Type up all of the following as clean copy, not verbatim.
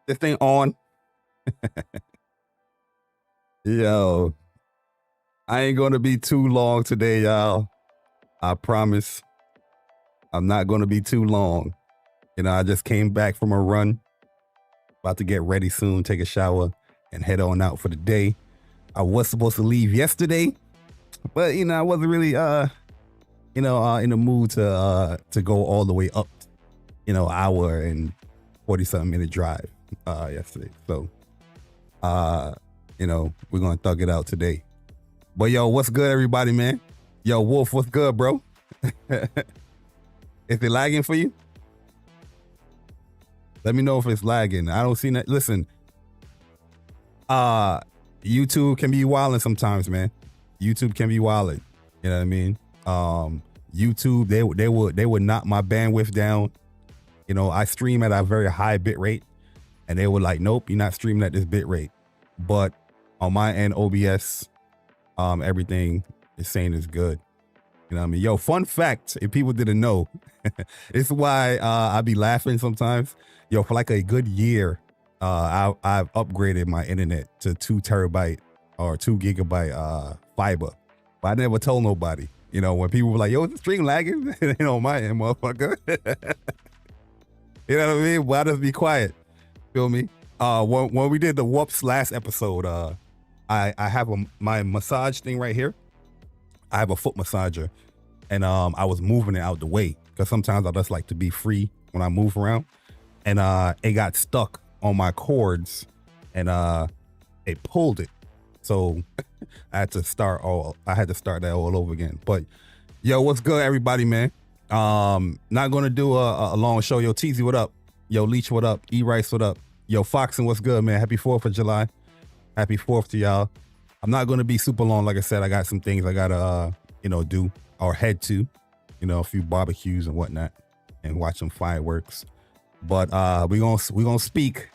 This thing on. Yo, I ain't gonna be too long today, y'all. I promise. I'm not gonna be too long. You know, I just came back from a run. About to get ready soon, take a shower, and head on out for the day. I was supposed to leave yesterday, but I wasn't really in the mood to go all the way up, hour and 40-something minute drive yesterday. So we're gonna thug it out today. But yo, what's good, everybody, man? Yo, Wolf, what's good, bro? Is it lagging for you? Let me know if it's lagging. I don't see that. Listen, YouTube can be wilding sometimes, man. YouTube can be wilding. You know what I mean? YouTube, they would knock my bandwidth down. I stream at a very high bit rate, and they were like, nope, you're not streaming at this bit rate. But on my end, OBS, everything is saying is good. You know what I mean? Yo, fun fact, if people didn't know, it's why I be laughing sometimes. Yo, for like a good year, I've upgraded my internet to 2 terabyte or 2 gigabyte fiber. But I never told nobody. When people were like, yo, is the stream lagging? My end, motherfucker. You know what I mean? Why just be quiet? Feel me? When we did the Whoops last episode, I have my massage thing right here. I have a foot massager, and I was moving it out the way because sometimes I just like to be free when I move around, and it got stuck on my cords, and it pulled it, so I had to start that all over again. But yo, what's good, everybody, man? Not gonna do a long show. Yo, Teasy, what up? Yo, Leech, what up? E Rice, what up? Yo, Foxen, what's good, man? Happy 4th of July. Happy 4th to y'all. I'm not gonna be super long. Like I said, I got some things I gotta do or head to, a few barbecues and whatnot, and watch some fireworks. But we're gonna speak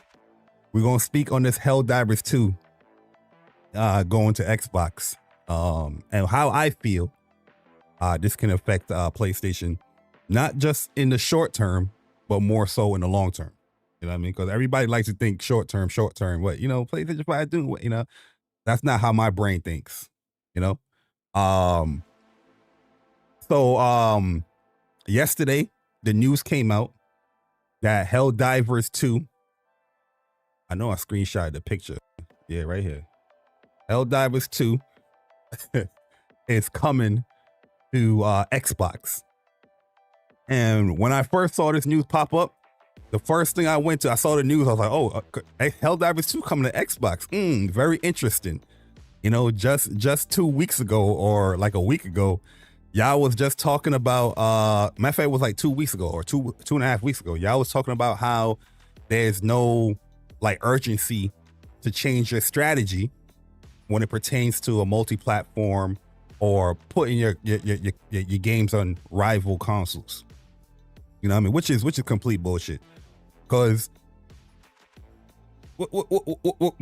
on this Helldivers 2 going to Xbox, and how I feel this can affect PlayStation, not just in the short term, but more so in the long term. You know what I mean? Because everybody likes to think short term. What PlayStation 5 do? That's not how my brain thinks. So yesterday the news came out that Helldivers 2. I know I screenshotted the picture. Yeah, right here. Helldivers 2 is coming to Xbox. And when I first saw this news pop up, the first thing I saw the news, I was like, oh, Helldivers 2 coming to Xbox. Very interesting. Just 2 weeks ago, or like a week ago, y'all was just talking about, matter of fact, it was like 2 weeks ago or two and a half weeks ago. Y'all was talking about how there's no like urgency to change your strategy when it pertains to a multi-platform or putting your games on rival consoles. You know what I mean? Which is complete bullshit. Because we're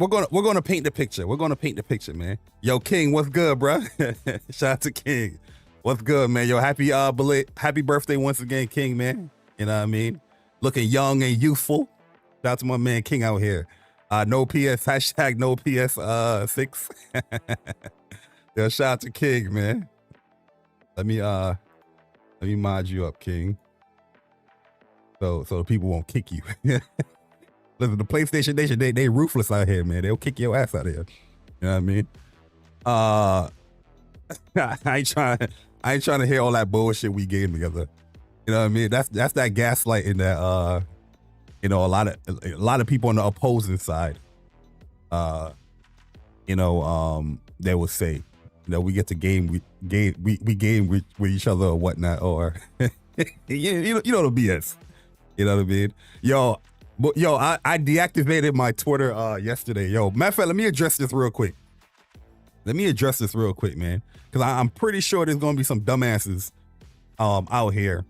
gonna paint the picture. We're gonna paint the picture, man. Yo, King, what's good, bro? Shout out to King. What's good, man? Yo, happy birthday once again, King, man. You know what I mean? Looking young and youthful. Shout out to my man King out here. No PS, hashtag no PS 6. Yo, shout out to King, man. Let me mod you up, King. So the people won't kick you. Listen, the PlayStation Nation, they ruthless out here, man. They'll kick your ass out of here. You know what I mean? I ain't trying to hear all that bullshit we game together. You know what I mean? That's that gaslighting that a lot of people on the opposing side, they will say, we get to game we game with each other or whatnot, or you know the BS. You know what I mean? Yo, I deactivated my Twitter yesterday. Yo, matter of fact, let me address this real quick. Man. Because I'm pretty sure there's gonna be some dumbasses out here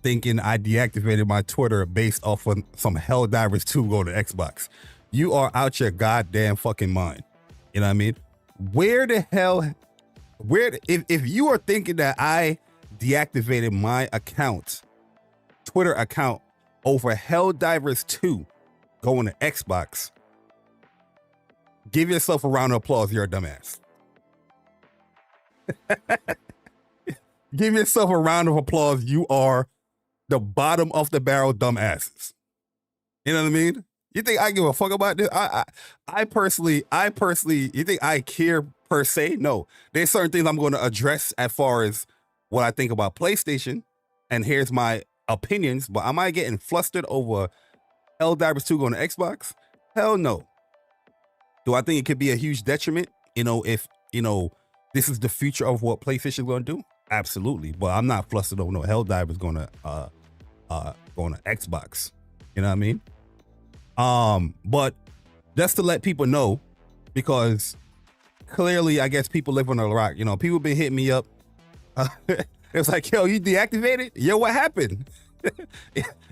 thinking I deactivated my Twitter based off of some Helldivers 2 go to Xbox. You are out your goddamn fucking mind. You know what I mean? If you are thinking that I deactivated my Twitter account over Helldivers 2, going to Xbox, give yourself a round of applause. You're a dumbass. Give yourself a round of applause. You are the bottom of the barrel dumbasses. You know what I mean? You think I give a fuck about this? I personally, you think I care per se? No. There's certain things I'm going to address as far as what I think about PlayStation, and here's my opinions, but am I getting flustered over Helldivers 2 going to Xbox? Hell no. Do I think it could be a huge detriment, if, this is the future of what PlayStation is going to do? Absolutely. But I'm not flustered over no Helldivers going to Xbox. You know what I mean? But just to let people know, because clearly, I guess people live on a rock. People been hitting me up. It's like, yo, you deactivated? Yo, what happened?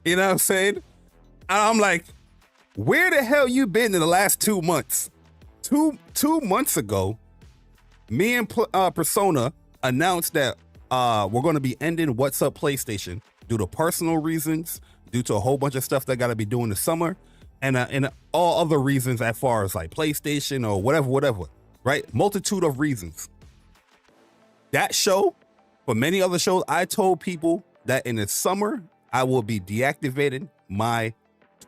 You know what I'm saying? And I'm like, where the hell you been in the last 2 months? Two months ago, me and Persona announced that we're going to be ending What's Up PlayStation due to personal reasons, due to a whole bunch of stuff that got to be doing this summer, and all other reasons as far as like PlayStation or whatever, right? Multitude of reasons. That show, for many other shows, I told people that in the summer, I will be deactivating my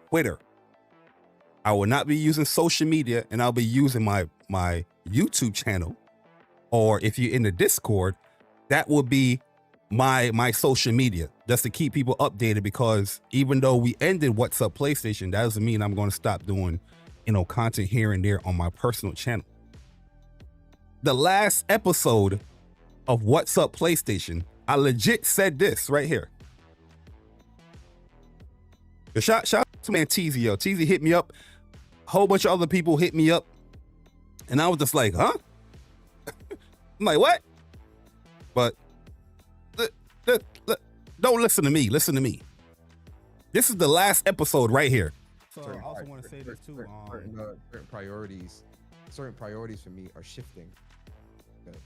Twitter. I will not be using social media, and I'll be using my YouTube channel, or if you're in the Discord, that will be my social media, just to keep people updated, because even though we ended What's Up PlayStation, that doesn't mean I'm going to stop doing, content here and there on my personal channel. The last episode of What's Up PlayStation, I legit said this right here. Shout out to man Teasy, yo. Teasy hit me up. A whole bunch of other people hit me up. And I was just like, huh? I'm like, what? But don't listen to me. Listen to me. This is the last episode right here. So I also want to say this too. Certain priorities for me are shifting. Okay.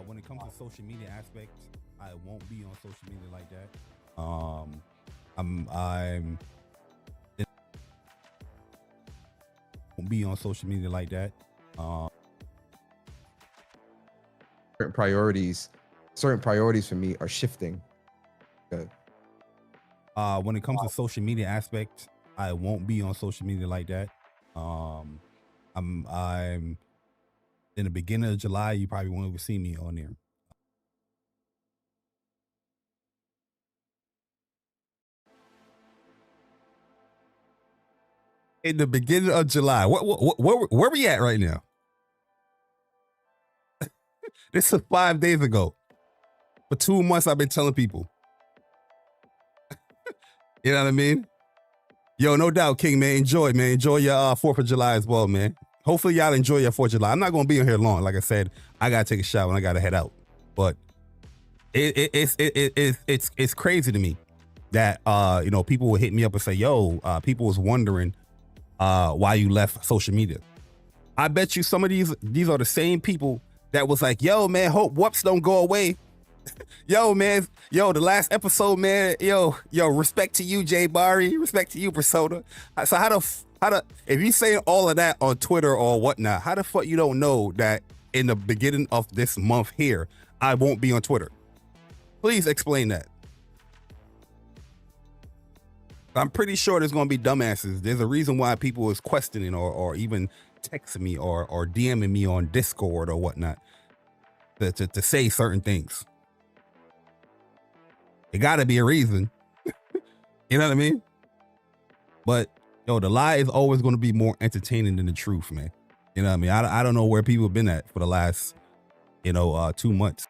When it comes to social media aspect, I won't be on social media like that. Won't be on social media like that. Certain priorities for me are shifting. Okay. When it comes to social media aspect, I won't be on social media like that. I'm in the beginning of July. You probably won't ever see me on there. In the beginning of July, where we at right now? This is 5 days ago. For 2 months, I've been telling people. You know what I mean? Yo, no doubt, King, man. Enjoy your 4th of July as well, man. Hopefully, y'all enjoy your 4th of July. I'm not going to be on here long. Like I said, I got to take a shower and I got to head out. But it's crazy to me that, people will hit me up and say, yo, people was wondering why you left social media. I bet you some of these are the same people that was like, yo, man, hope whoops don't go away. Yo, man, the last episode, man, yo, respect to you, JAYBARI, respect to you, Persona. So how the if you say all of that on Twitter or whatnot, how the fuck you don't know that in the beginning of this month here, I won't be on Twitter? Please explain that. I'm pretty sure there's gonna be dumbasses. There's a reason why people is questioning or even texting me or DMing me on Discord or whatnot to say certain things. It gotta be a reason. You know what I mean? But the lie is always gonna be more entertaining than the truth, man. You know what I mean? I don't know where people have been at for the last, 2 months.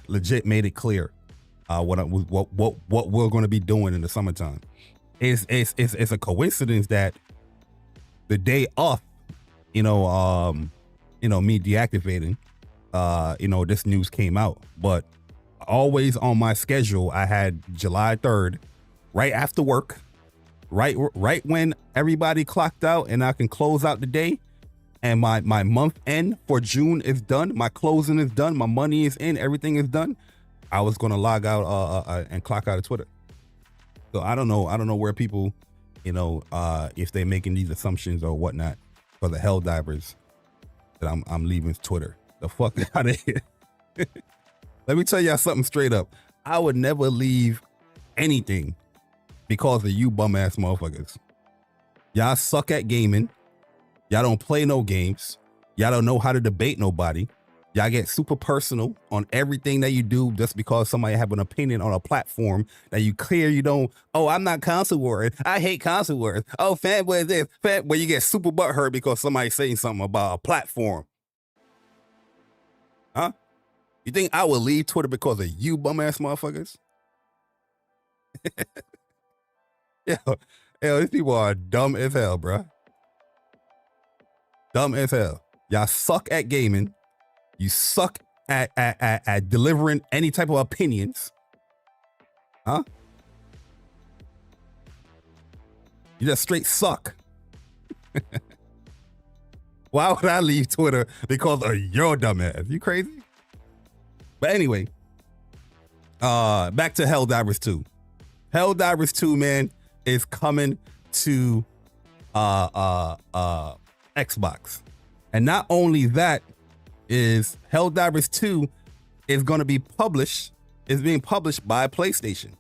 Legit made it clear what we're gonna be doing in the summertime. It's a coincidence that the day off, me deactivating, this news came out, but always on my schedule, I had July 3rd, right after work, right when everybody clocked out and I can close out the day, and my month end for June is done, my closing is done, my money is in, everything is done. I was gonna log out and clock out of Twitter. So I don't know where people, if they're making these assumptions or whatnot for the Helldivers that I'm leaving Twitter. The fuck out of here. Let me tell y'all something straight up. I would never leave anything because of you bum ass motherfuckers. Y'all suck at gaming. Y'all don't play no games. Y'all don't know how to debate nobody. Y'all get super personal on everything that you do just because somebody have an opinion on a platform that you clear you don't. Oh, I'm not console warring. I hate console wars. Oh, fanboy this. Where you get super butthurt because somebody's saying something about a platform. Huh? You think I will leave Twitter because of you bum ass motherfuckers? Yo, these people are dumb as hell, bruh. Dumb as hell. Y'all suck at gaming. You suck at delivering any type of opinions. Huh? You just straight suck. Why would I leave Twitter because of your dumb ass? You crazy? But anyway, back to Helldivers 2. Helldivers 2, man, is coming to Xbox. And not only that, is Helldivers 2 is going to be being published by PlayStation.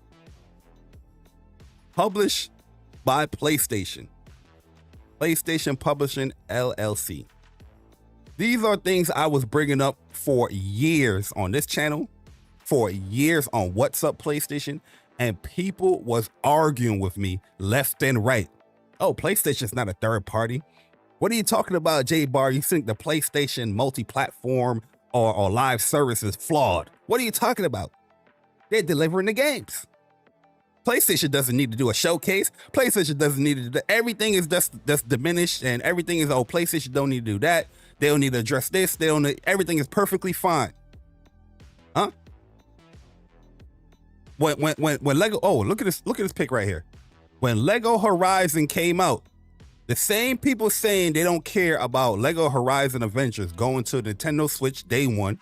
Published by PlayStation. PlayStation Publishing LLC. These are things I was bringing up for years on this channel, for years on What's Up PlayStation, and people was arguing with me left and right. Oh, PlayStation's not a third party. What are you talking about, JAYBARI? You think the PlayStation multi-platform or live service is flawed? What are you talking about? They're delivering the games. PlayStation doesn't need to do a showcase. PlayStation doesn't need to do everything is just diminished, and everything is, oh, PlayStation don't need to do that. They don't need to address this. They don't need, everything is perfectly fine. Huh? When Lego, oh, look at this pic right here. When Lego Horizon came out, the same people saying they don't care about Lego Horizon Adventures going to Nintendo Switch day one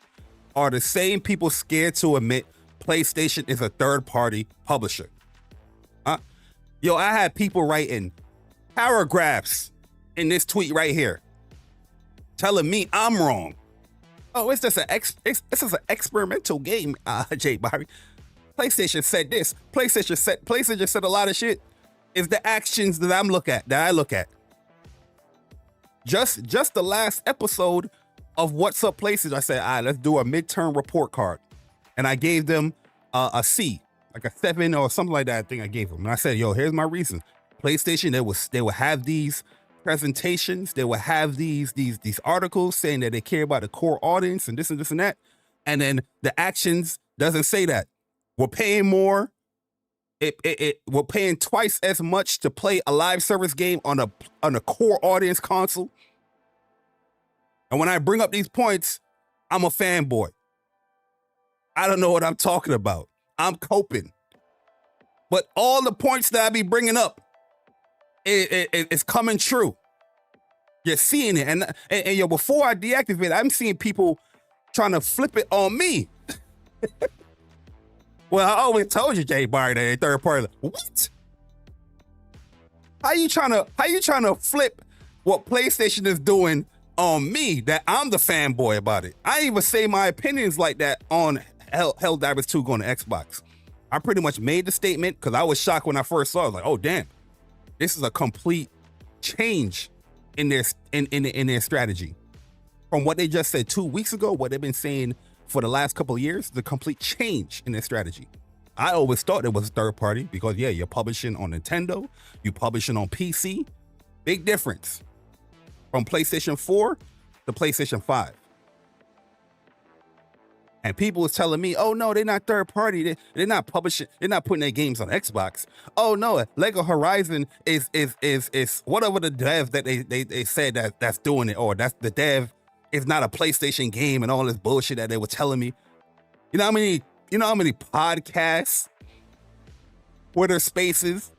are the same people scared to admit PlayStation is a third-party publisher. Yo, I had people writing paragraphs in this tweet right here telling me I'm wrong. Oh, it's just an experimental game, JAYBARI. PlayStation said this. PlayStation said a lot of shit. Is the actions that I look at. Just the last episode of What's Up PlayStation, I said, all right, let's do a midterm report card. And I gave them a C, like a 7 or something like that. I think I gave them. And I said, yo, here's my reason. PlayStation, they will have these presentations. They will have these articles saying that they care about the core audience and this and this and that. And then the actions doesn't say that. We're paying more. We're paying twice as much to play a live service game on a core audience console. And when I bring up these points, I'm a fanboy. I don't know what I'm talking about. I'm coping. But all the points that I be bringing up, it's coming true. You're seeing it. And yo, before I deactivate it, I'm seeing people trying to flip it on me. Well, I always told you, JAYBARI, that a third party. What? How you trying to flip what PlayStation is doing on me? That I'm the fanboy about it. I didn't even say my opinions like that on Helldivers 2 going to Xbox. I pretty much made the statement because I was shocked when I first saw it. I was like, oh damn, this is a complete change in their strategy from what they just said 2 weeks ago. What they've been saying for the last couple of years, the complete change in their strategy. I always thought it was a third party because, yeah, you're publishing on Nintendo, you're publishing on PC. Big difference from PlayStation 4 to PlayStation 5. And people was telling me, oh no, they're not third party. They're not publishing, they're not putting their games on Xbox. Oh no, Lego Horizon is whatever the dev that they said that's doing it, or that's the dev. It's not a PlayStation game and all this bullshit that they were telling me. You know how many podcasts, Twitter Spaces,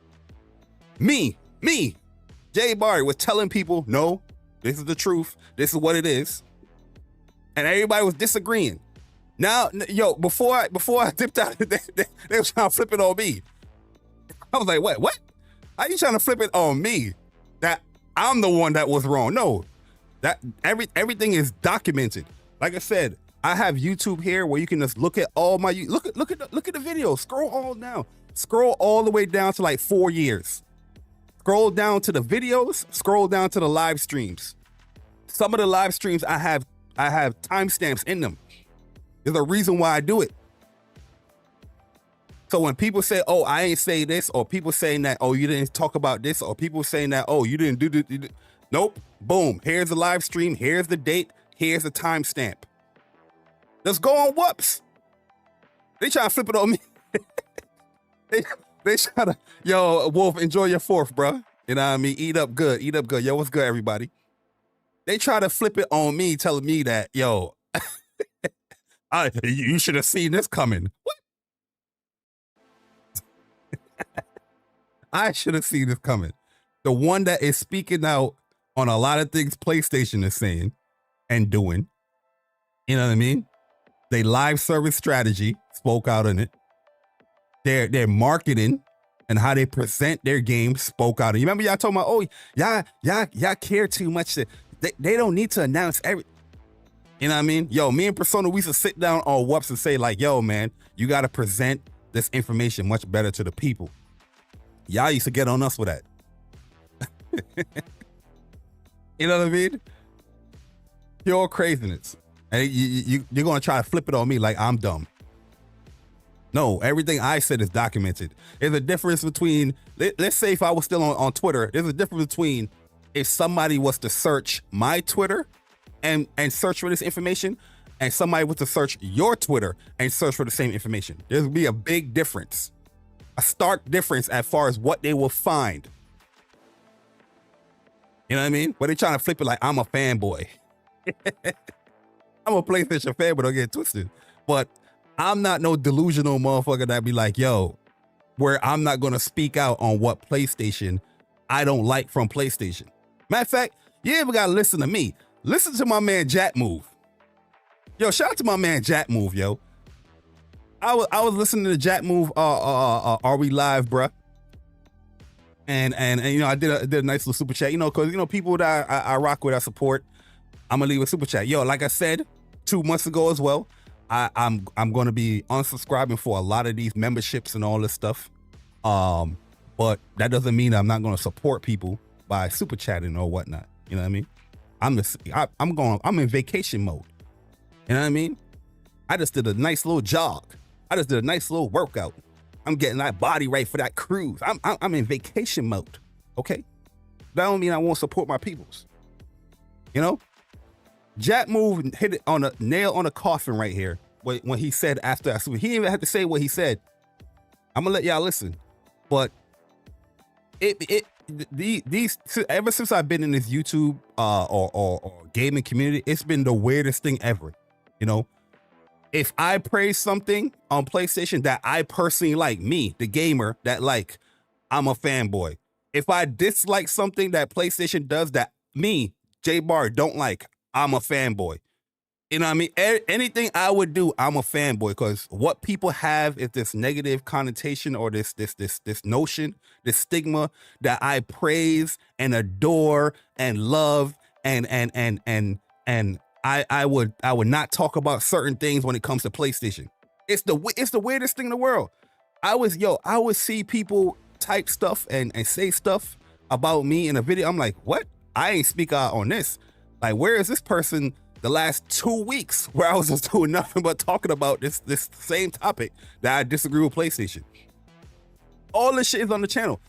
me, JAYBARI was telling people, no, this is the truth. This is what it is. And everybody was disagreeing. Now, yo, before I dipped out, they were trying to flip it on me. I was like, what? How you trying to flip it on me? That I'm the one that was wrong. No, that everything is documented. Like I said, I have YouTube here where you can just look at all my look at the videos. Scroll all down. Scroll all the way down to like 4 years. Scroll down to the videos. Scroll down to the live streams. Some of the live streams I have timestamps in them. There's a reason why I do it. So when people say, "Oh, I ain't say this," or people saying that, "Oh, you didn't talk about this," or people saying that, "Oh, you didn't do this," nope. Boom. Here's the live stream. Here's the date. Here's the timestamp. Let's go on whoops. They try to flip it on me. they try to, yo, Wolf, enjoy your 4th, bro. You know what I mean? Eat up good. Eat up good. Yo, what's good, everybody? They try to flip it on me, telling me that, yo, you should have seen this coming. What? I should have seen this coming. The one that is speaking out on a lot of things PlayStation is saying and doing. You know what I mean? They live service strategy spoke out on it. Their marketing and how they present their games spoke out. You remember y'all talking about, oh, y'all care too much. They don't need to announce every. You know what I mean? Yo, me and Persona, we used to sit down on WUPS and say like, yo, man, you got to present this information much better to the people. Y'all used to get on us with that. You know what I mean? Pure craziness. And you're going to try to flip it on me like I'm dumb. No, everything I said is documented. There's a difference between, let's say if I was still on Twitter, there's a difference between if somebody was to search my Twitter and search for this information, and somebody was to search your Twitter and search for the same information. There's be a big difference. A stark difference as far as what they will find. You know what I mean? But they trying to flip it like I'm a fanboy. I'm a PlayStation fanboy, don't get it twisted. But I'm not no delusional motherfucker that be like, yo, where I'm not gonna speak out on what PlayStation I don't like from PlayStation. Matter of fact, you ain't even gotta listen to me. Listen to my man Jack Move. Yo, shout out to my man Jack Move, yo. I was listening to Jack Move, Are We Live, bruh? And you know, I did a nice little super chat, you know, because, you know, people that I rock with, I support, I'm gonna leave a super chat. Yo, like I said 2 months ago as well, I'm gonna be unsubscribing for a lot of these memberships and all this stuff. But that doesn't mean I'm not gonna support people by super chatting or whatnot. You know what I mean? I'm in vacation mode. You know what I mean? I just did a nice little jog. I just did a nice little workout. I'm getting that body right for that cruise. I'm in vacation mode. Okay? That don't mean I won't support my peoples. You know? Jack Move hit it on a nail on a coffin right here when he said after I he didn't even have to say what he said. I'm gonna let y'all listen. But these ever since I've been in this YouTube or gaming community, it's been the weirdest thing ever. You know, if I praise something on PlayStation that I personally like, me, the gamer that like, I'm a fanboy. If I dislike something that PlayStation does that me, JAYBARI, don't like, I'm a fanboy. You know what I mean? Anything I would do, I'm a fanboy, because what people have is this negative connotation or this notion, this stigma that I praise and adore and love and I would not talk about certain things when it comes to PlayStation. It's the weirdest thing in the world. I would see people type stuff and say stuff about me in a video. I'm like, what? I ain't speak out on this. Like, where is this person the last 2 weeks where I was just doing nothing but talking about this same topic that I disagree with PlayStation? All this shit is on the channel.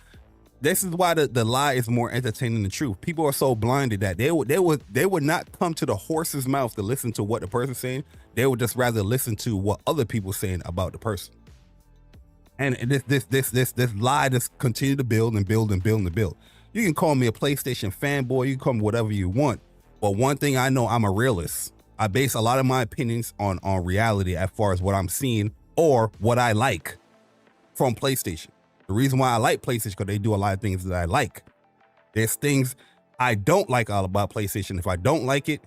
This is why the lie is more entertaining than the truth. People are so blinded that they would not come to the horse's mouth to listen to what the person's saying. They would just rather listen to what other people saying about the person. And this lie just continue to build and build and build and build. You can call me a PlayStation fanboy. You can call me whatever you want. But one thing I know, I'm a realist. I base a lot of my opinions on reality as far as what I'm seeing or what I like from PlayStation. The reason why I like PlayStation because they do a lot of things that I like. There's things I don't like all about PlayStation. If I don't like it,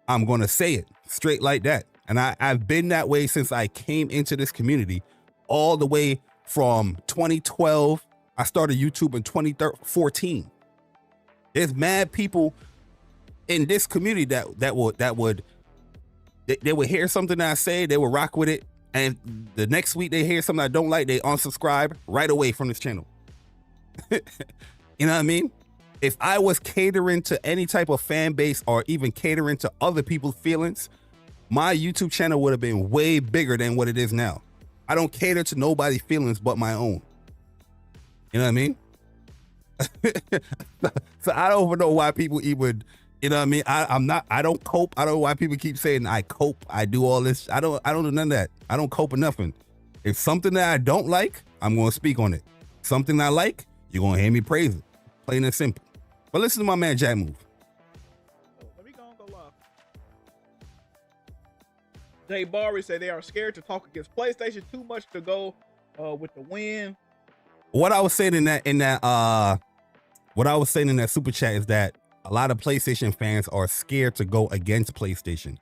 I'm going to say it straight like that. And I've been that way since I came into this community, all the way from 2012 I started YouTube in 2014. There's mad people in this community that would hear something that I say, they would rock with it, and the next week they hear something I don't like, they unsubscribe right away from this channel. You know what I mean? If I was catering to any type of fan base or even catering to other people's feelings, my YouTube channel would have been way bigger than what it is now. I don't cater to nobody's feelings but my own. You know what I mean? So I don't even know why people even, you know what I mean? I don't cope. I don't know why people keep saying I cope. I do all this. I don't do none of that. I don't cope with nothing. If something that I don't like, I'm going to speak on it. Something I like, you're going to hear me praise it. Plain and simple. But listen to my man Jack move. Let me go live. JAYBARI said they are scared to talk against PlayStation. Too much to go with the win. What I was saying in that super chat is that a lot of PlayStation fans are scared to go against PlayStation.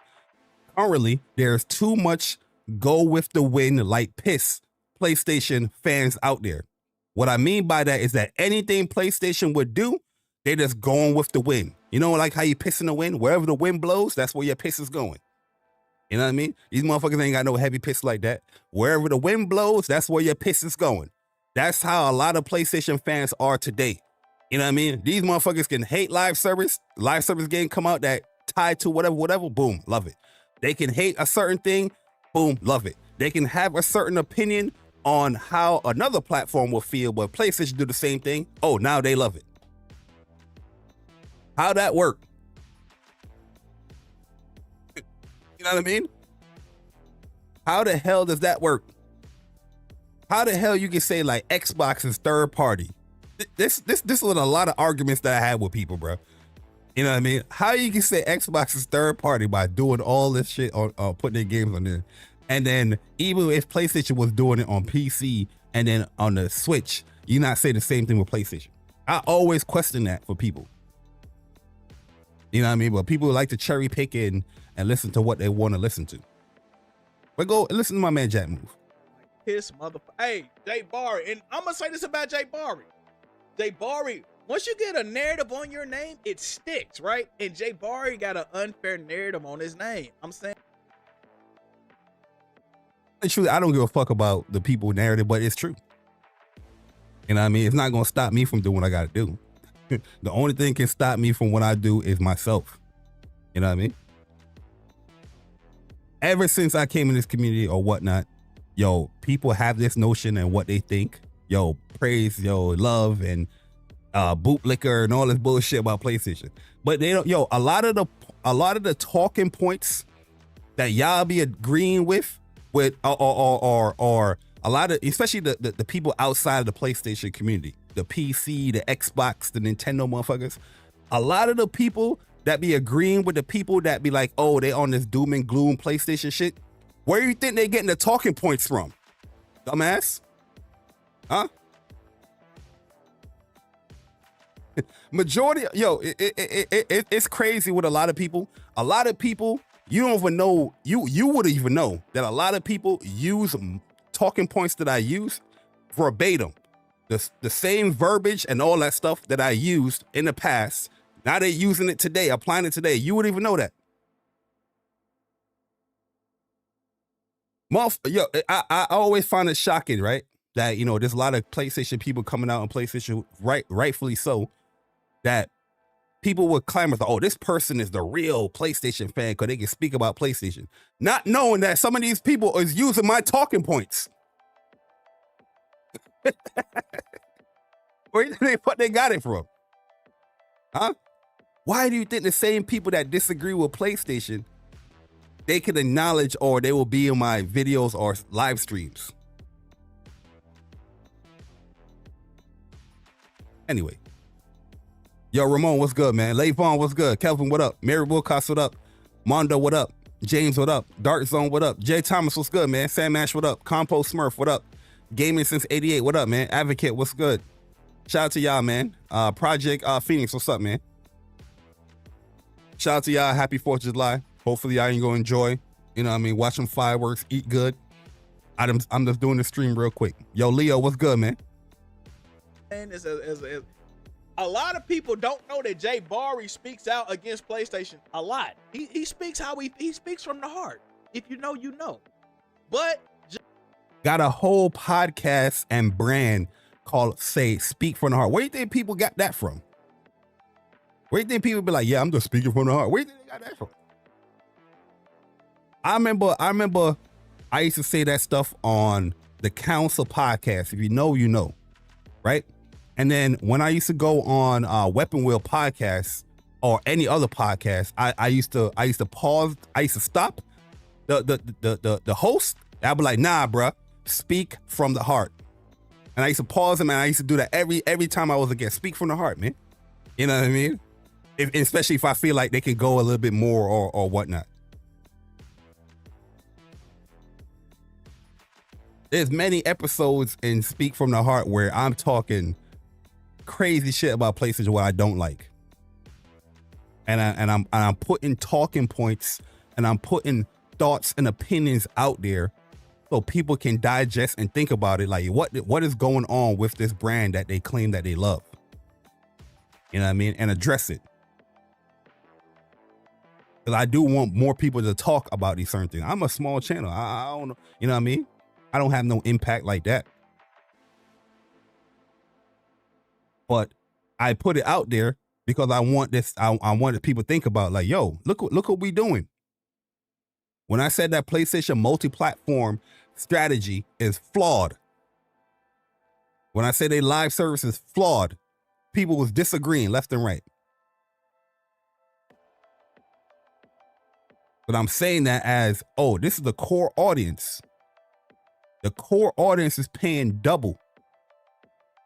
Currently, there's too much go with the win like piss PlayStation fans out there. What I mean by that is that anything PlayStation would do, they just going with the wind. You know, like how you piss in the wind? Wherever the wind blows, that's where your piss is going. You know what I mean? These motherfuckers ain't got no heavy piss like that. Wherever the wind blows, that's where your piss is going. That's how a lot of PlayStation fans are today. You know what I mean? These motherfuckers can hate live service game come out that tied to whatever, boom, love it. They can hate a certain thing, boom, love it. They can have a certain opinion on how another platform will feel, but PlayStation do the same thing. Oh, now they love it. How that work? You know what I mean? How the hell does that work? How the hell you can say like Xbox is third party? This was a lot of arguments that I had with people, bro. You know what I mean? How you can say Xbox is third party by doing all this shit on putting their games on there, and then even if PlayStation was doing it on PC and then on the Switch, you not say the same thing with PlayStation. I always question that for people. You know what I mean? But people like to cherry pick and listen to what they want to listen to. But go listen to my man Jack move. Piss motherfucker. Hey, JAYBARI, and I'm gonna say this about JAYBARI. JAYBARI, once you get a narrative on your name, it sticks, right? And JAYBARI got an unfair narrative on his name. I'm saying. Truly, I don't give a fuck about the people narrative, but it's true. You know what I mean? It's not gonna stop me from doing what I gotta do. The only thing can stop me from what I do is myself. You know what I mean? Ever since I came in this community or whatnot, yo, people have this notion and what they think. Yo, praise, yo, love, and bootlicker and all this bullshit about PlayStation. But they don't. Yo, a lot of the talking points that y'all be agreeing with or a lot of, especially the people outside of the PlayStation community, the PC, the Xbox, the Nintendo motherfuckers. A lot of the people that be agreeing with the people that be like, oh, they on this doom and gloom PlayStation shit. Where do you think they getting the talking points from? Dumbass? Huh? Majority, yo, it's crazy with a lot of people. A lot of people, you don't even know, you would even know that a lot of people use talking points that I use verbatim. The same verbiage and all that stuff that I used in the past. Now they're using it today, applying it today. You wouldn't even know that. Yo, I always find it shocking, right? That, you know, there's a lot of PlayStation people coming out on PlayStation, rightfully so, that people would clamor, oh, this person is the real PlayStation fan because they can speak about PlayStation. Not knowing that some of these people is using my talking points. Where do you think they got it from? Huh? Why do you think the same people that disagree with PlayStation, they can acknowledge or they will be in my videos or live streams? Anyway. Yo, Ramon, what's good, man? Le'Von, what's good? Kelvin, what up? Mary Wilcox, what up? Mondo, what up? James, what up? Dark Zone, what up? Jay Thomas, what's good, man? Sam Ash, what up? Compost Smurf, what up? Gaming since 88, what up, man? Advocate, what's good? Shout out to y'all, man. Project Phoenix, what's up, man? Shout out to y'all. Happy 4th of July. Hopefully y'all ain't gonna enjoy, you know what I mean, watch some fireworks, eat good. I'm just doing the stream real quick. Yo, Leo, what's good, man? saying this as a lot of people don't know that JAYBARI speaks out against PlayStation a lot. He speaks how he speaks from the heart. If you know, you know. But got a whole podcast and brand called Speak from the Heart. Where do you think people got that from? Where do you think people be like, yeah, I'm just speaking from the heart? Where do you think they got that from? I remember I used to say that stuff on the Council podcast. If you know, you know, right? And then when I used to go on Weapon Wheel podcasts or any other podcast, I used to pause. I used to stop the host. I'd be like, nah, bruh, speak from the heart. And I used to pause him, and I used to do that every time I was again. Speak from the heart, man. You know what I mean? Especially if I feel like they can go a little bit more or whatnot. There's many episodes in Speak from the Heart where I'm talking crazy shit about PlayStation what I don't like. And I'm putting talking points, and I'm putting thoughts and opinions out there so people can digest and think about it. Like, what is going on with this brand that they claim that they love? You know what I mean? And address it. Because I do want more people to talk about these certain things. I'm a small channel. I don't know. You know what I mean? I don't have no impact like that. But I put it out there because I want this. I wanted people to think about, like, yo, look what we doing. When I said that PlayStation multi-platform strategy is flawed, when I said they live service is flawed, people was disagreeing left and right. But I'm saying that as, oh, this is the core audience. The core audience is paying double,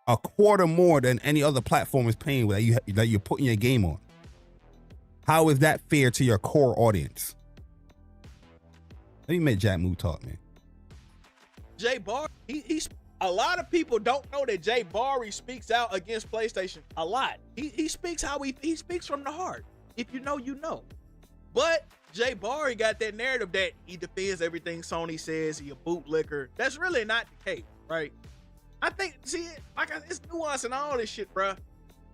a quarter more than any other platform is paying that you're putting your game on. How is that fair to your core audience? Let me make Jack Move talk, man. JAYBARI, he's a lot of people don't know that JAYBARI speaks out against PlayStation a lot. He speaks how he speaks from the heart. If you know, you know. But JAYBARI got that narrative that he defends everything Sony says, he a bootlicker. That's really not the case, right? I think, see, it's nuance and all this shit, bruh.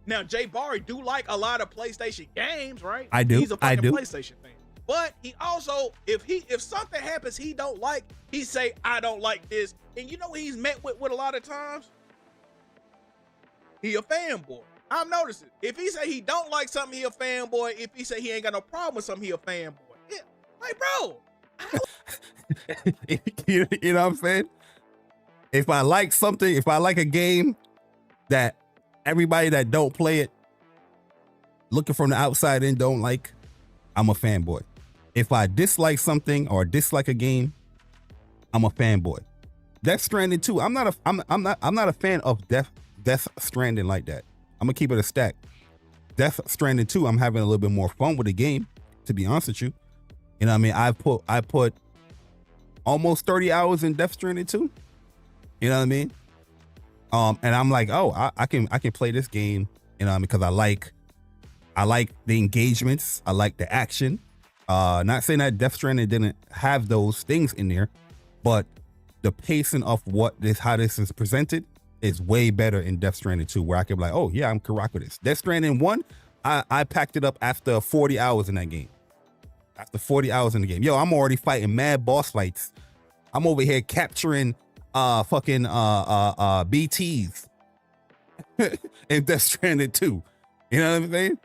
Now, JAYBARI do like a lot of PlayStation games, right? I do. He's a fucking PlayStation fan. But he also, if something happens he don't like, he say, I don't like this. And you know what he's met with a lot of times? He a fanboy. I'm noticing. If he say he don't like something, he a fanboy. If he say he ain't got no problem with something, he a fanboy. Yeah. Like, bro. You know what I'm saying? If I like something, if I like a game that everybody that don't play it, looking from the outside in, don't like, I'm a fanboy. If I dislike something or dislike a game, I'm a fanboy. Death Stranding 2. I'm not a fan of Death Stranding like that. I'm gonna keep it a stack. Death Stranding 2, I'm having a little bit more fun with the game, to be honest with you. You know what I mean? I put almost 30 hours in Death Stranding 2. You know what I mean? And I'm like, oh, I can play this game, you know, because I like the engagements, I like the action. Not saying that Death Stranding didn't have those things in there, but the pacing of how this is presented is way better in Death Stranding 2, where I can be like, oh yeah, I'm can rock with this. Death Stranding 1, I packed it up after 40 hours in that game. After 40 hours in the game. Yo, I'm already fighting mad boss fights. I'm over here capturing fucking BTs in Death Stranding 2. You know what I'm saying?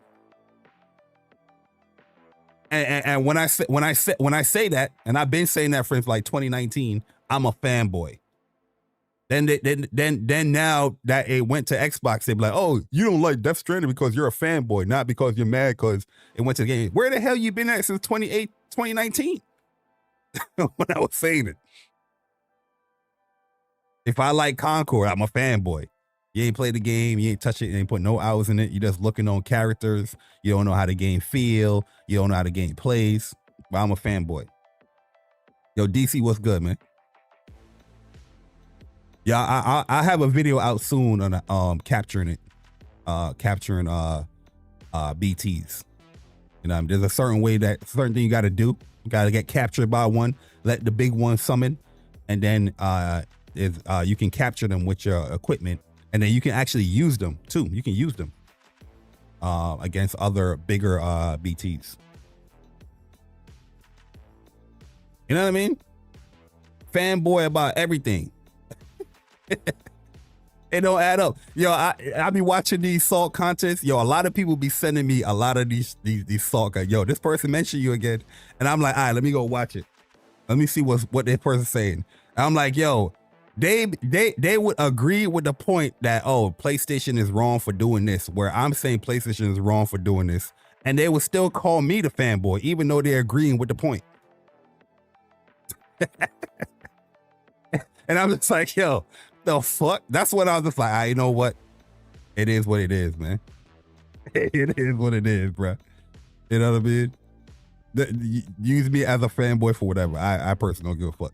And when I say that, and I've been saying that since like 2019, I'm a fanboy. Then now that it went to Xbox, they be like, oh, you don't like Death Stranding because you're a fanboy, not because you're mad because it went to the game. Where the hell you been at since 2019? When I was saying it. If I like Concord, I'm a fanboy. You ain't played the game, you ain't touch it, you ain't put no hours in it. You just looking on characters. You don't know how the game feel. You don't know how the game plays. But I'm a fanboy. Yo, DC, what's good, man? Yeah, I have a video out soon on capturing BTs. You know, there's a certain thing you got to do. You got to get captured by one, let the big one summon, and then you can capture them with your equipment, And then you can actually use them too. You can use them against other bigger BTs. You know what I mean? Fanboy about everything. It don't add up. Yo, I be watching these salt contests. Yo, a lot of people be sending me a lot of these salt. Yo, this person mentioned you again. And I'm like, all right, let me go watch it. Let me see what this person's saying. And I'm like, yo, they would agree with the point that, oh, PlayStation is wrong for doing this, where I'm saying PlayStation is wrong for doing this. And they would still call me the fanboy, even though they're agreeing with the point. And I'm just like, yo, the fuck? That's what I was just like, you know what? It is what it is, man. It is what it is, bro. You know what I mean? Use me as a fanboy for whatever. I personally don't give a fuck.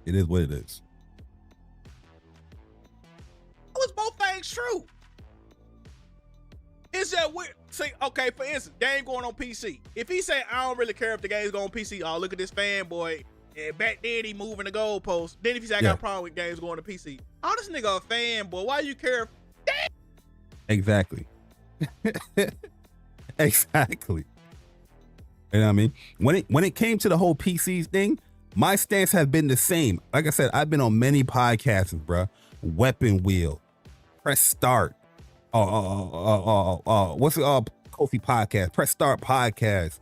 It is what it is. Was both things true? Is that weird? See, okay, for instance, game going on PC. If he say, I don't really care if the game's going on PC, oh, look at this fanboy. And back then he moving the goalpost. Then if he say, I got a problem with games going to PC. Oh, this nigga a fanboy. Why you care? Exactly. Exactly. You know what I mean? When it came to the whole PCs thing, my stance has been the same. Like I said, I've been on many podcasts, bro. Weapon Wheel, Press Start. What's the Kofi podcast? Press Start podcast.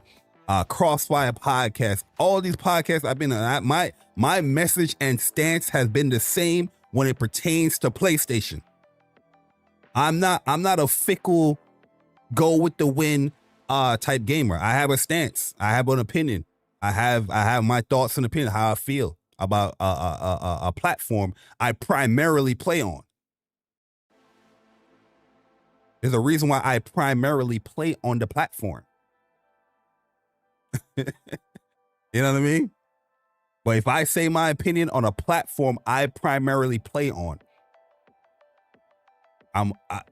Crossfire podcast. All these podcasts I've been on. My message and stance has been the same when it pertains to PlayStation. I'm not a fickle, go with the wind type gamer. I have a stance. I have an opinion. I have my thoughts and opinion, how I feel about a platform I primarily play on. There's a reason why I primarily play on the platform. You know what I mean? But if I say my opinion on a platform I primarily play on,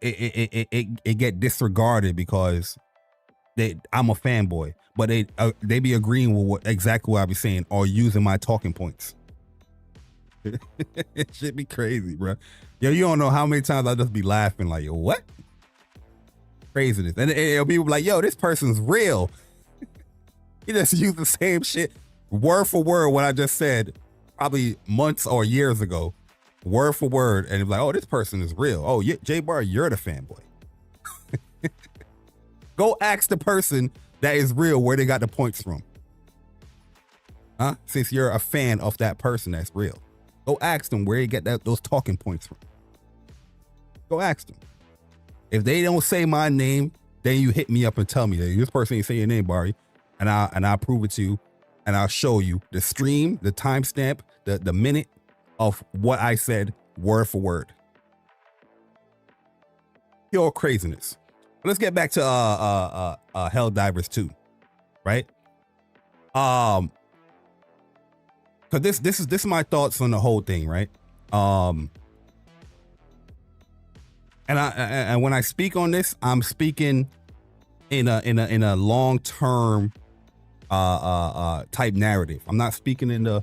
it get disregarded because I'm a fanboy. But they be agreeing with exactly what I be saying or using my talking points. It should be crazy, bro. Yo, you don't know how many times I just be laughing like, yo, what? Craziness. And people be like, yo, this person's real. He just used the same shit word for word what I just said probably months or years ago. Word for word. And it's like, oh, this person is real. Oh, JAYBARI, you're the fanboy. Go ask the person that is real where they got the points from. Huh? Since you're a fan of that person that's real. Go ask them where you get those talking points from. Go ask them. If they don't say my name, then you hit me up and tell me that this person ain't saying your name, Bari. And I'll prove it to you, and I'll show you the stream, the timestamp, the minute of what I said word for word. Pure craziness. Let's get back to HELLDIVERS 2, right? Cause this is my thoughts on the whole thing, right? And when I speak on this, I'm speaking in a long-term type narrative. I'm not speaking in the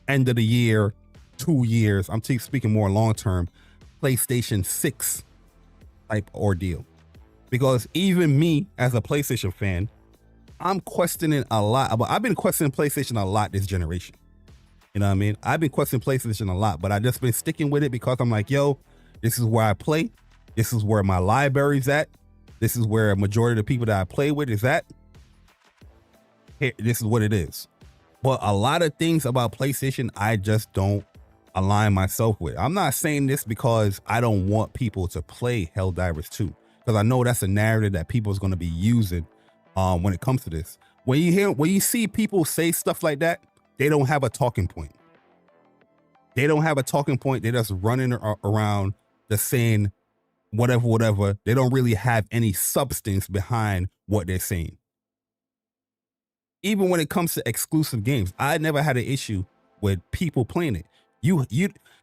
end of the year, 2 years. I'm speaking more long-term PlayStation 6 type ordeal. Because even me as a PlayStation fan, I'm questioning a lot. I've been questioning PlayStation a lot this generation. You know what I mean? I've been questioning PlayStation a lot, but I just been sticking with it because I'm like, yo, this is where I play. This is where my library's at. This is where a majority of the people that I play with is at. Here, this is what it is. But a lot of things about PlayStation, I just don't align myself with. I'm not saying this because I don't want people to play HELLDIVERS 2, because I know that's a narrative that people is going to be using when it comes to this. When you see people say stuff like that, they don't have a talking point. They don't have a talking point. They're just running around just saying whatever. They don't really have any substance behind what they're saying. Even when it comes to exclusive games, I never had an issue with people playing it.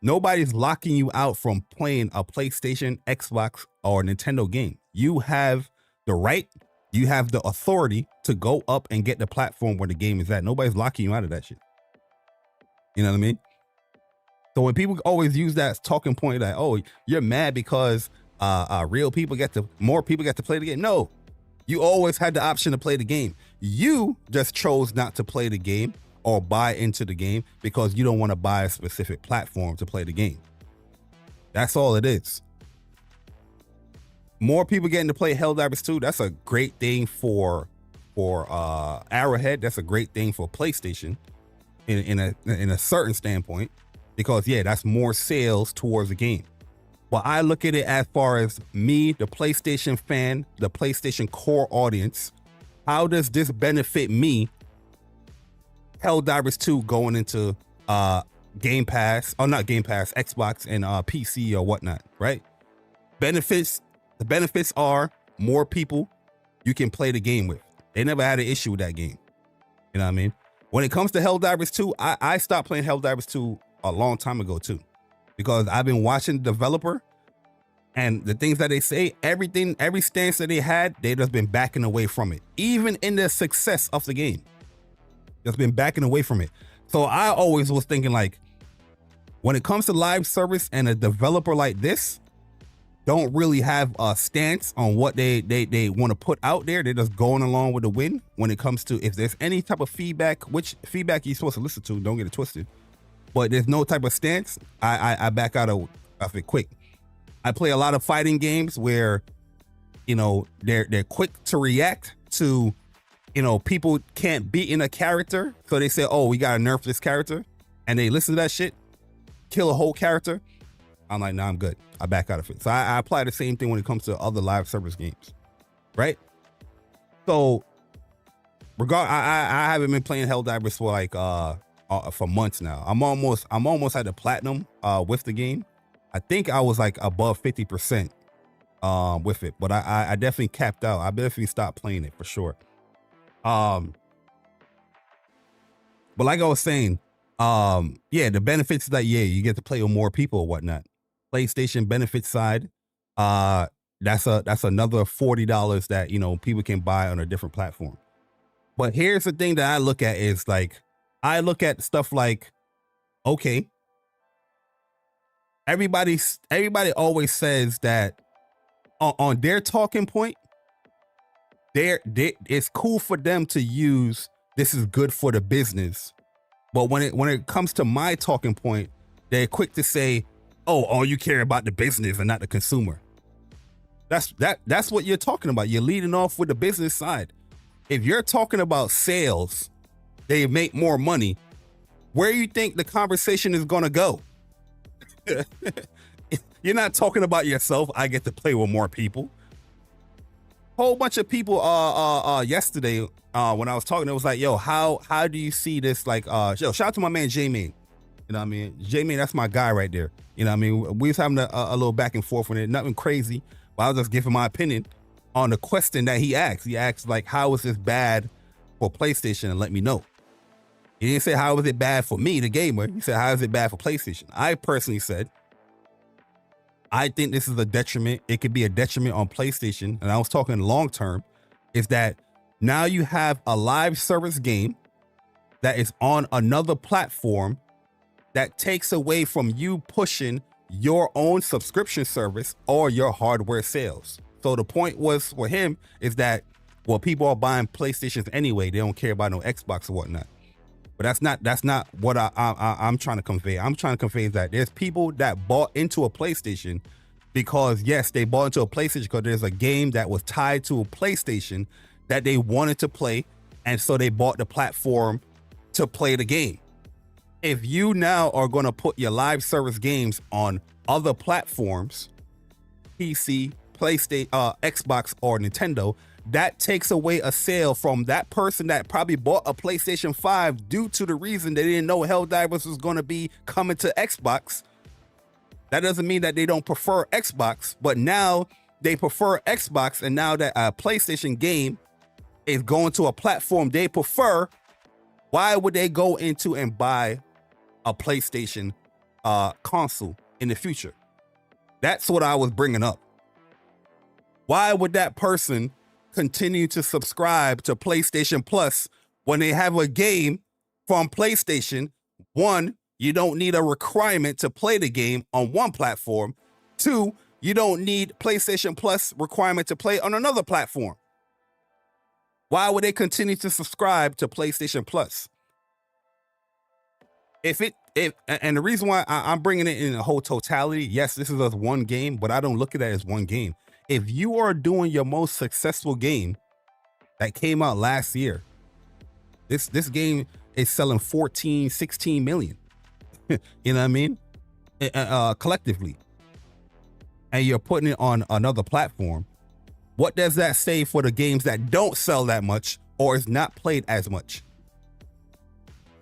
Nobody's locking you out from playing a PlayStation, Xbox, or Nintendo game. You have the right, you have the authority to go up and get the platform where the game is at. Nobody's locking you out of that shit. You know what I mean? So when people always use that talking point, like, oh, you're mad because more people get to play the game. No, you always had the option to play the game. You just chose not to play the game or buy into the game because you don't want to buy a specific platform to play the game. That's all it is. More people getting to play Helldivers 2. That's a great thing for Arrowhead. That's a great thing for PlayStation in a certain standpoint, because yeah, that's more sales towards the game. But I look at it as far as me, the PlayStation fan, the PlayStation core audience. How does this benefit me? Helldivers 2 going into Game Pass, or not Game Pass, Xbox and PC or whatnot, right? Benefits. The benefits are more people you can play the game with. They never had an issue with that game. You know what I mean? When it comes to Helldivers 2, I stopped playing Helldivers 2 a long time ago too, because I've been watching the developer and the things that they say, every stance that they had, they just been backing away from it. Even in the success of the game, just been backing away from it. So I always was thinking, like, when it comes to live service and a developer like this don't really have a stance on what they want to put out there, they're just going along with the wind. When it comes to, if there's any type of feedback, which feedback you're supposed to listen to, don't get it twisted, but there's no type of stance, I back out of it quick. I play a lot of fighting games where, you know, they're quick to react to, you know, people can't beat in a character, so they say, oh, we gotta nerf this character, and they listen to that shit, kill a whole character. I'm like, nah, I'm good. I back out of it. So I apply the same thing when it comes to other live service games, right? So, I haven't been playing Helldivers for like for months now. I'm almost at the platinum with the game. I think I was like above 50% with it, but I definitely capped out. I definitely stopped playing it for sure. But like I was saying, yeah, the benefits is that, yeah, you get to play with more people or whatnot. PlayStation benefit side, that's another $40 that, you know, people can buy on a different platform. But here's the thing that I look at is, like, I look at stuff like, okay, everybody always says that on their talking point, it's cool for them to use, this is good for the business. But when it comes to my talking point, they're quick to say, oh, all you care about the business and not the consumer. That's what you're talking about. You're leading off with the business side. If you're talking about sales, they make more money, where you think the conversation is gonna go? You're not talking about yourself. I get to play with more people. Whole bunch of people yesterday when I was talking, it was like, yo, how do you see this? Like, yo, shout out to my man J-Man. You know what I mean? J-Man, that's my guy right there. You know what I mean? We was having a little back and forth with it, nothing crazy, but I was just giving my opinion on the question that he asked. He asked, like, how is this bad for PlayStation, and let me know. He didn't say how is it bad for me, the gamer. He said, how is it bad for PlayStation? I personally said, I think this is a detriment. It could be a detriment on PlayStation, and I was talking long term, is that now you have a live service game that is on another platform that takes away from you pushing your own subscription service or your hardware sales. So the point was for him is that, well, people are buying PlayStations anyway. They don't care about no Xbox or whatnot. But that's not what I'm trying to convey. I'm trying to convey that there's people that bought into a PlayStation because, yes, they bought into a PlayStation because there's a game that was tied to a PlayStation that they wanted to play, and so they bought the platform to play the game. If you now are going to put your live service games on other platforms, PC, PlayStation, Xbox, or Nintendo, that takes away a sale from that person that probably bought a PlayStation 5 due to the reason they didn't know Helldivers was going to be coming to Xbox. That doesn't mean that they don't prefer Xbox, but now they prefer Xbox, and now that a PlayStation game is going to a platform they prefer, why would they go into and buy a PlayStation console in the future? That's what I was bringing up. Why would that person continue to subscribe to PlayStation Plus when they have a game from PlayStation, one, you don't need a requirement to play the game on one platform. 2, you don't need PlayStation Plus requirement to play on another platform. Why would they continue to subscribe to PlayStation Plus? And the reason why I'm bringing it in a whole totality, yes, this is just one game, but I don't look at it as one game. If you are doing your most successful game that came out last year, this game is selling 14, 16 million. You know what I mean? Collectively. And you're putting it on another platform. What does that say for the games that don't sell that much or is not played as much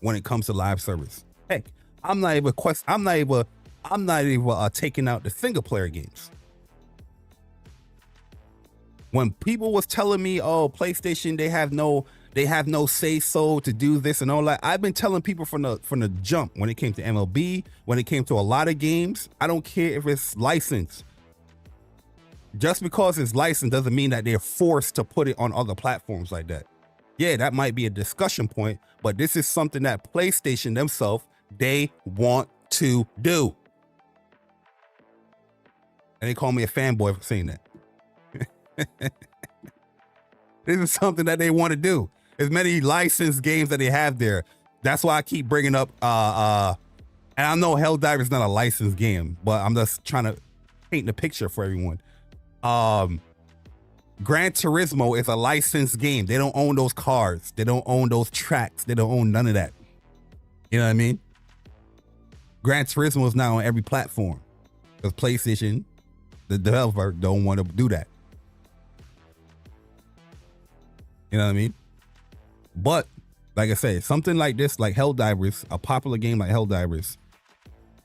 when it comes to live service? Heck, I'm not even taking out the single player games. When people was telling me, oh, PlayStation, they have no say so to do this and all that, I've been telling people from the jump, when it came to MLB, when it came to a lot of games, I don't care if it's licensed. Just because it's licensed doesn't mean that they're forced to put it on other platforms like that. Yeah, that might be a discussion point, but this is something that PlayStation themselves, they want to do. And they call me a fanboy for saying that. This is something that they want to do. As many licensed games that they have there. That's why I keep bringing up, and I know Helldivers is not a licensed game, but I'm just trying to paint the picture for everyone. Gran Turismo is a licensed game. They don't own those cars. They don't own those tracks. They don't own none of that. You know what I mean? Gran Turismo is now on every platform because PlayStation, the developer, don't want to do that. You know what I mean? But like I say, something like this, like Helldivers, a popular game like Helldivers,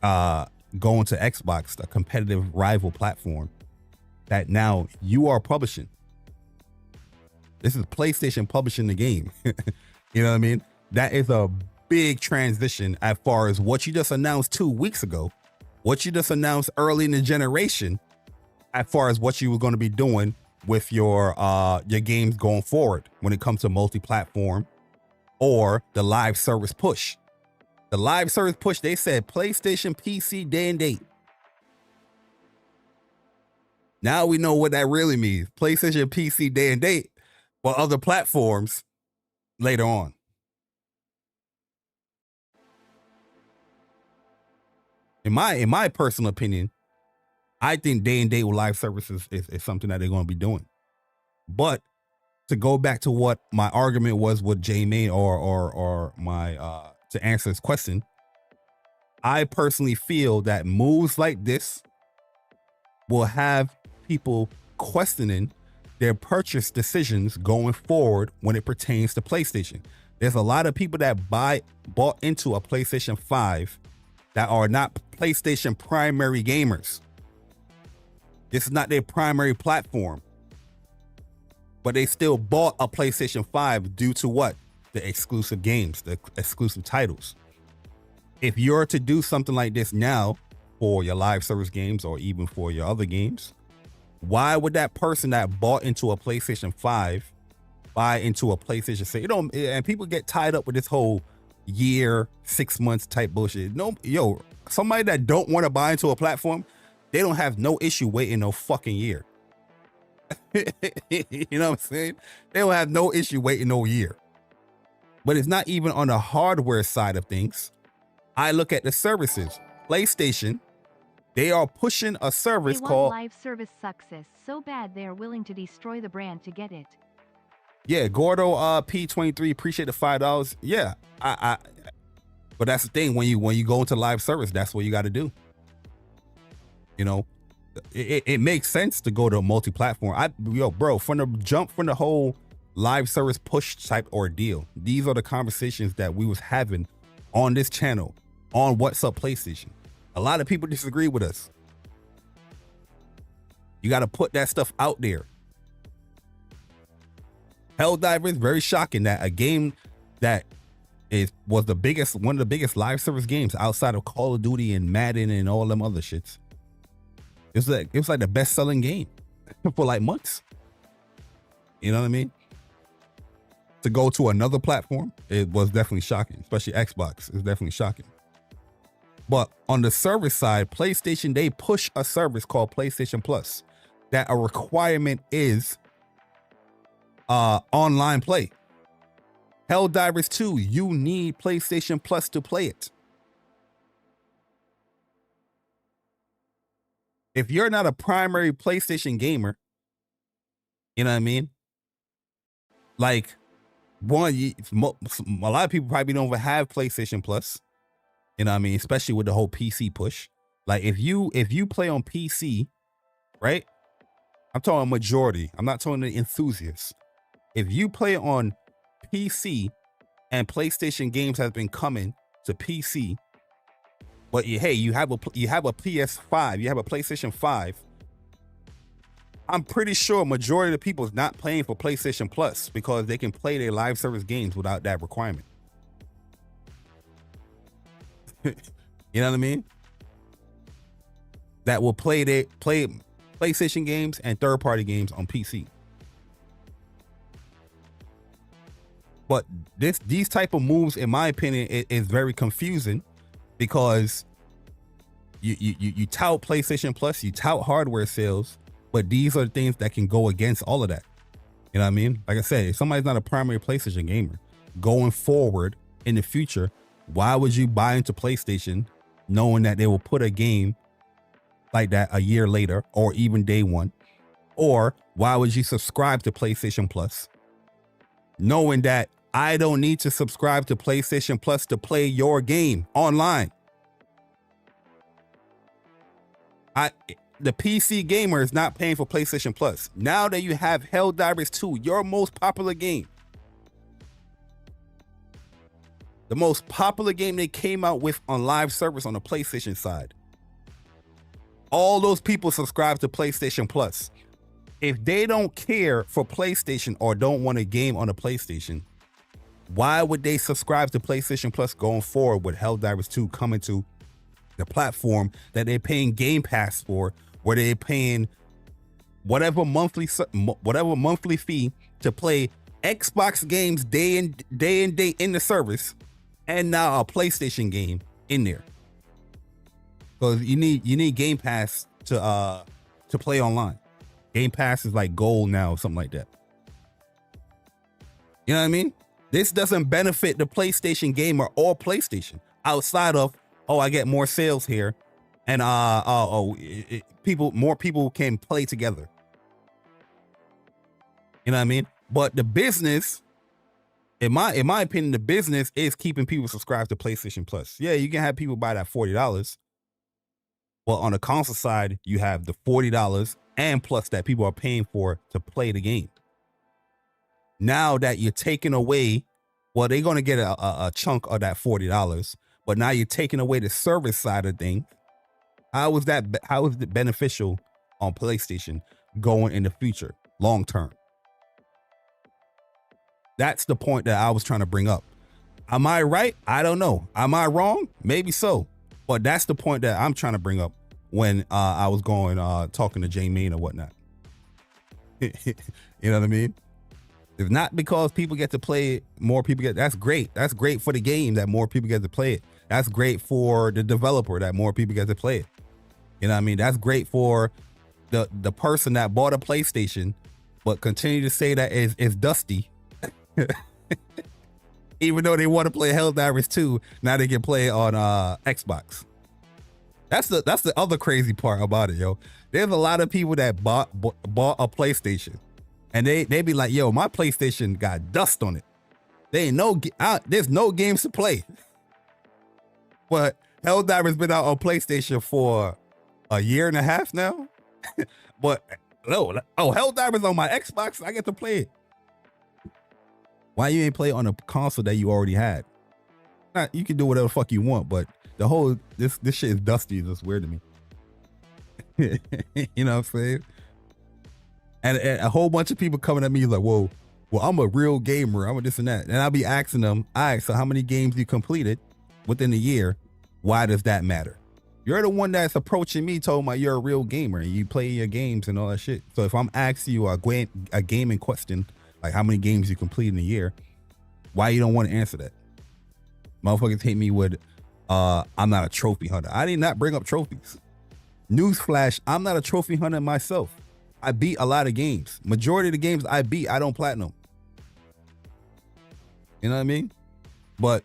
going to Xbox, a competitive rival platform that now you are publishing. This is PlayStation publishing the game. You know what I mean? That is a big transition as far as what you just announced 2 weeks ago, what you just announced early in the generation, as far as what you were going to be doing with your games going forward when it comes to multi-platform or the live service push. The live service push, they said PlayStation PC day and date. Now we know what that really means. PlayStation PC day and date for other platforms later on. In my personal opinion, I think day and date with live services is something that they're going to be doing. But to go back to what my argument was with J May or my to answer this question, I personally feel that moves like this will have people questioning their purchase decisions going forward when it pertains to PlayStation. There's a lot of people that bought into a PlayStation 5 that are not PlayStation primary gamers. This is not their primary platform, but they still bought a PlayStation 5 due to what? The exclusive games, the exclusive titles. If you're to do something like this now for your live service games or even for your other games, why would that person that bought into a PlayStation 5 buy into a PlayStation 6? And people get tied up with this whole year, 6 months type bullshit. No, somebody that don't want to buy into a platform, they don't have no issue waiting no fucking year. You know what I'm saying? They don't have no issue waiting no year. But it's not even on the hardware side of things. I look at the services. PlayStation, they are pushing a service called live service success so bad they are willing to destroy the brand to get it. Yeah, Gordo P23, appreciate the $5. Yeah, but that's the thing, when you go into live service, that's what you got to do. You know, it makes sense to go to a multi-platform. Bro, from the jump, from the whole live service push type ordeal, these are the conversations that we was having on this channel on What's Up PlayStation. A lot of people disagree with us. You got to put that stuff out there. Helldivers, very shocking that a game that was one of the biggest live service games outside of Call of Duty and Madden and all them other shits. It was like the best selling game for like months. You know what I mean? To go to another platform, it was definitely shocking, especially Xbox. It's definitely shocking. But on the service side, PlayStation, they push a service called PlayStation Plus that a requirement is online play. Helldivers 2, you need PlayStation Plus to play it. If you're not a primary PlayStation gamer, you know what I mean? Like, one, a lot of people probably don't even have PlayStation Plus. You know what I mean? Especially with the whole PC push. Like, if you play on PC, right? I'm talking majority. I'm not talking the enthusiasts. If you play on PC and PlayStation games has been coming to PC, but hey, you have a PS5, you have a PlayStation 5. I'm pretty sure majority of the people is not playing for PlayStation Plus because they can play their live service games without that requirement. You know what I mean? That will play PlayStation games and third-party games on PC. But these type of moves, in my opinion, is very confusing because you tout PlayStation Plus, you tout hardware sales, but these are things that can go against all of that. You know what I mean? Like I said, if somebody's not a primary PlayStation gamer, going forward in the future, why would you buy into PlayStation knowing that they will put a game like that a year later or even day one? Or why would you subscribe to PlayStation Plus knowing that I don't need to subscribe to PlayStation Plus to play your game online? The PC gamer is not paying for PlayStation Plus. Now that you have Helldivers 2, your most popular game, the most popular game they came out with on live service on the PlayStation side, all those people subscribe to PlayStation Plus. If they don't care for PlayStation or don't want a game on the PlayStation, why would they subscribe to PlayStation Plus going forward with Helldivers 2 coming to the platform that they're paying Game Pass for, where they're paying whatever monthly fee to play Xbox games day in in the service, and now a PlayStation game in there? Because you need Game Pass to play online. Game Pass is like gold now, something like that. You know what I mean? This doesn't benefit the PlayStation gamer or PlayStation outside of, oh, I get more sales here, and more people can play together. You know what I mean? But the business, in my opinion, the business is keeping people subscribed to PlayStation Plus. Yeah, you can have people buy that $40, but on the console side, you have the $40 and plus that people are paying for to play the game. Now that you're taking away, well, they're going to get a chunk of that $40, but now you're taking away the service side of things. How is it beneficial on PlayStation going in the future, long term? That's the point that I was trying to bring up. Am I right? I don't know. Am I wrong? Maybe so. But that's the point that I'm trying to bring up when I was going talking to J Main or whatnot. You know what I mean? It's not because people get to play it, more people get. That's great. That's great for the game that more people get to play it. That's great for the developer that more people get to play it. You know what I mean? That's great for the person that bought a PlayStation but continue to say that it's dusty. Even though they want to play Helldivers 2, now they can play on Xbox. That's the other crazy part about it, yo. There's a lot of people that bought a PlayStation, and they be like, yo, my PlayStation got dust on it. There's no games to play. But Helldivers been out on PlayStation for a year and a half now. But Helldivers on my Xbox, I get to play it. Why you ain't play on a console that you already had? You can do whatever the fuck you want, but the whole this shit is dusty. It's just weird to me. You know what I'm saying? And a whole bunch of people coming at me like, whoa, well, I'm a real gamer. I'm a this and that. And I'll be asking them, all right, so how many games you completed within a year? Why does that matter? You're the one that's approaching me, told me you're a real gamer and you play your games and all that shit. So if I'm asking you a gaming question, like how many games you complete in a year, why you don't want to answer that? Motherfuckers hit me with, I'm not a trophy hunter. I did not bring up trophies. Newsflash, I'm not a trophy hunter myself. I beat a lot of games. Majority of the games I beat, I don't platinum. You know what I mean? But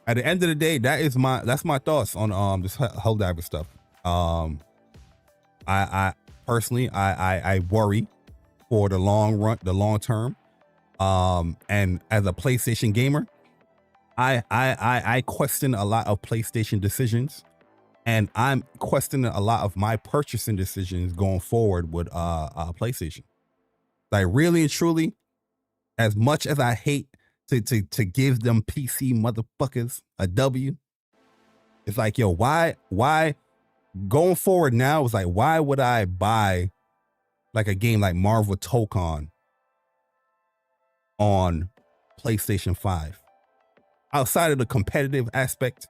at the end of the day, that's my thoughts on this Helldiver stuff. I personally worry for the long run, the long term. And as a PlayStation gamer, I question a lot of PlayStation decisions, and I'm questioning a lot of my purchasing decisions going forward with PlayStation. Like, really and truly, as much as I hate to give them PC motherfuckers a W, it's like, yo, why going forward now? It's like, why would I buy like a game like Marvel Tokon on PlayStation 5? Outside of the competitive aspect,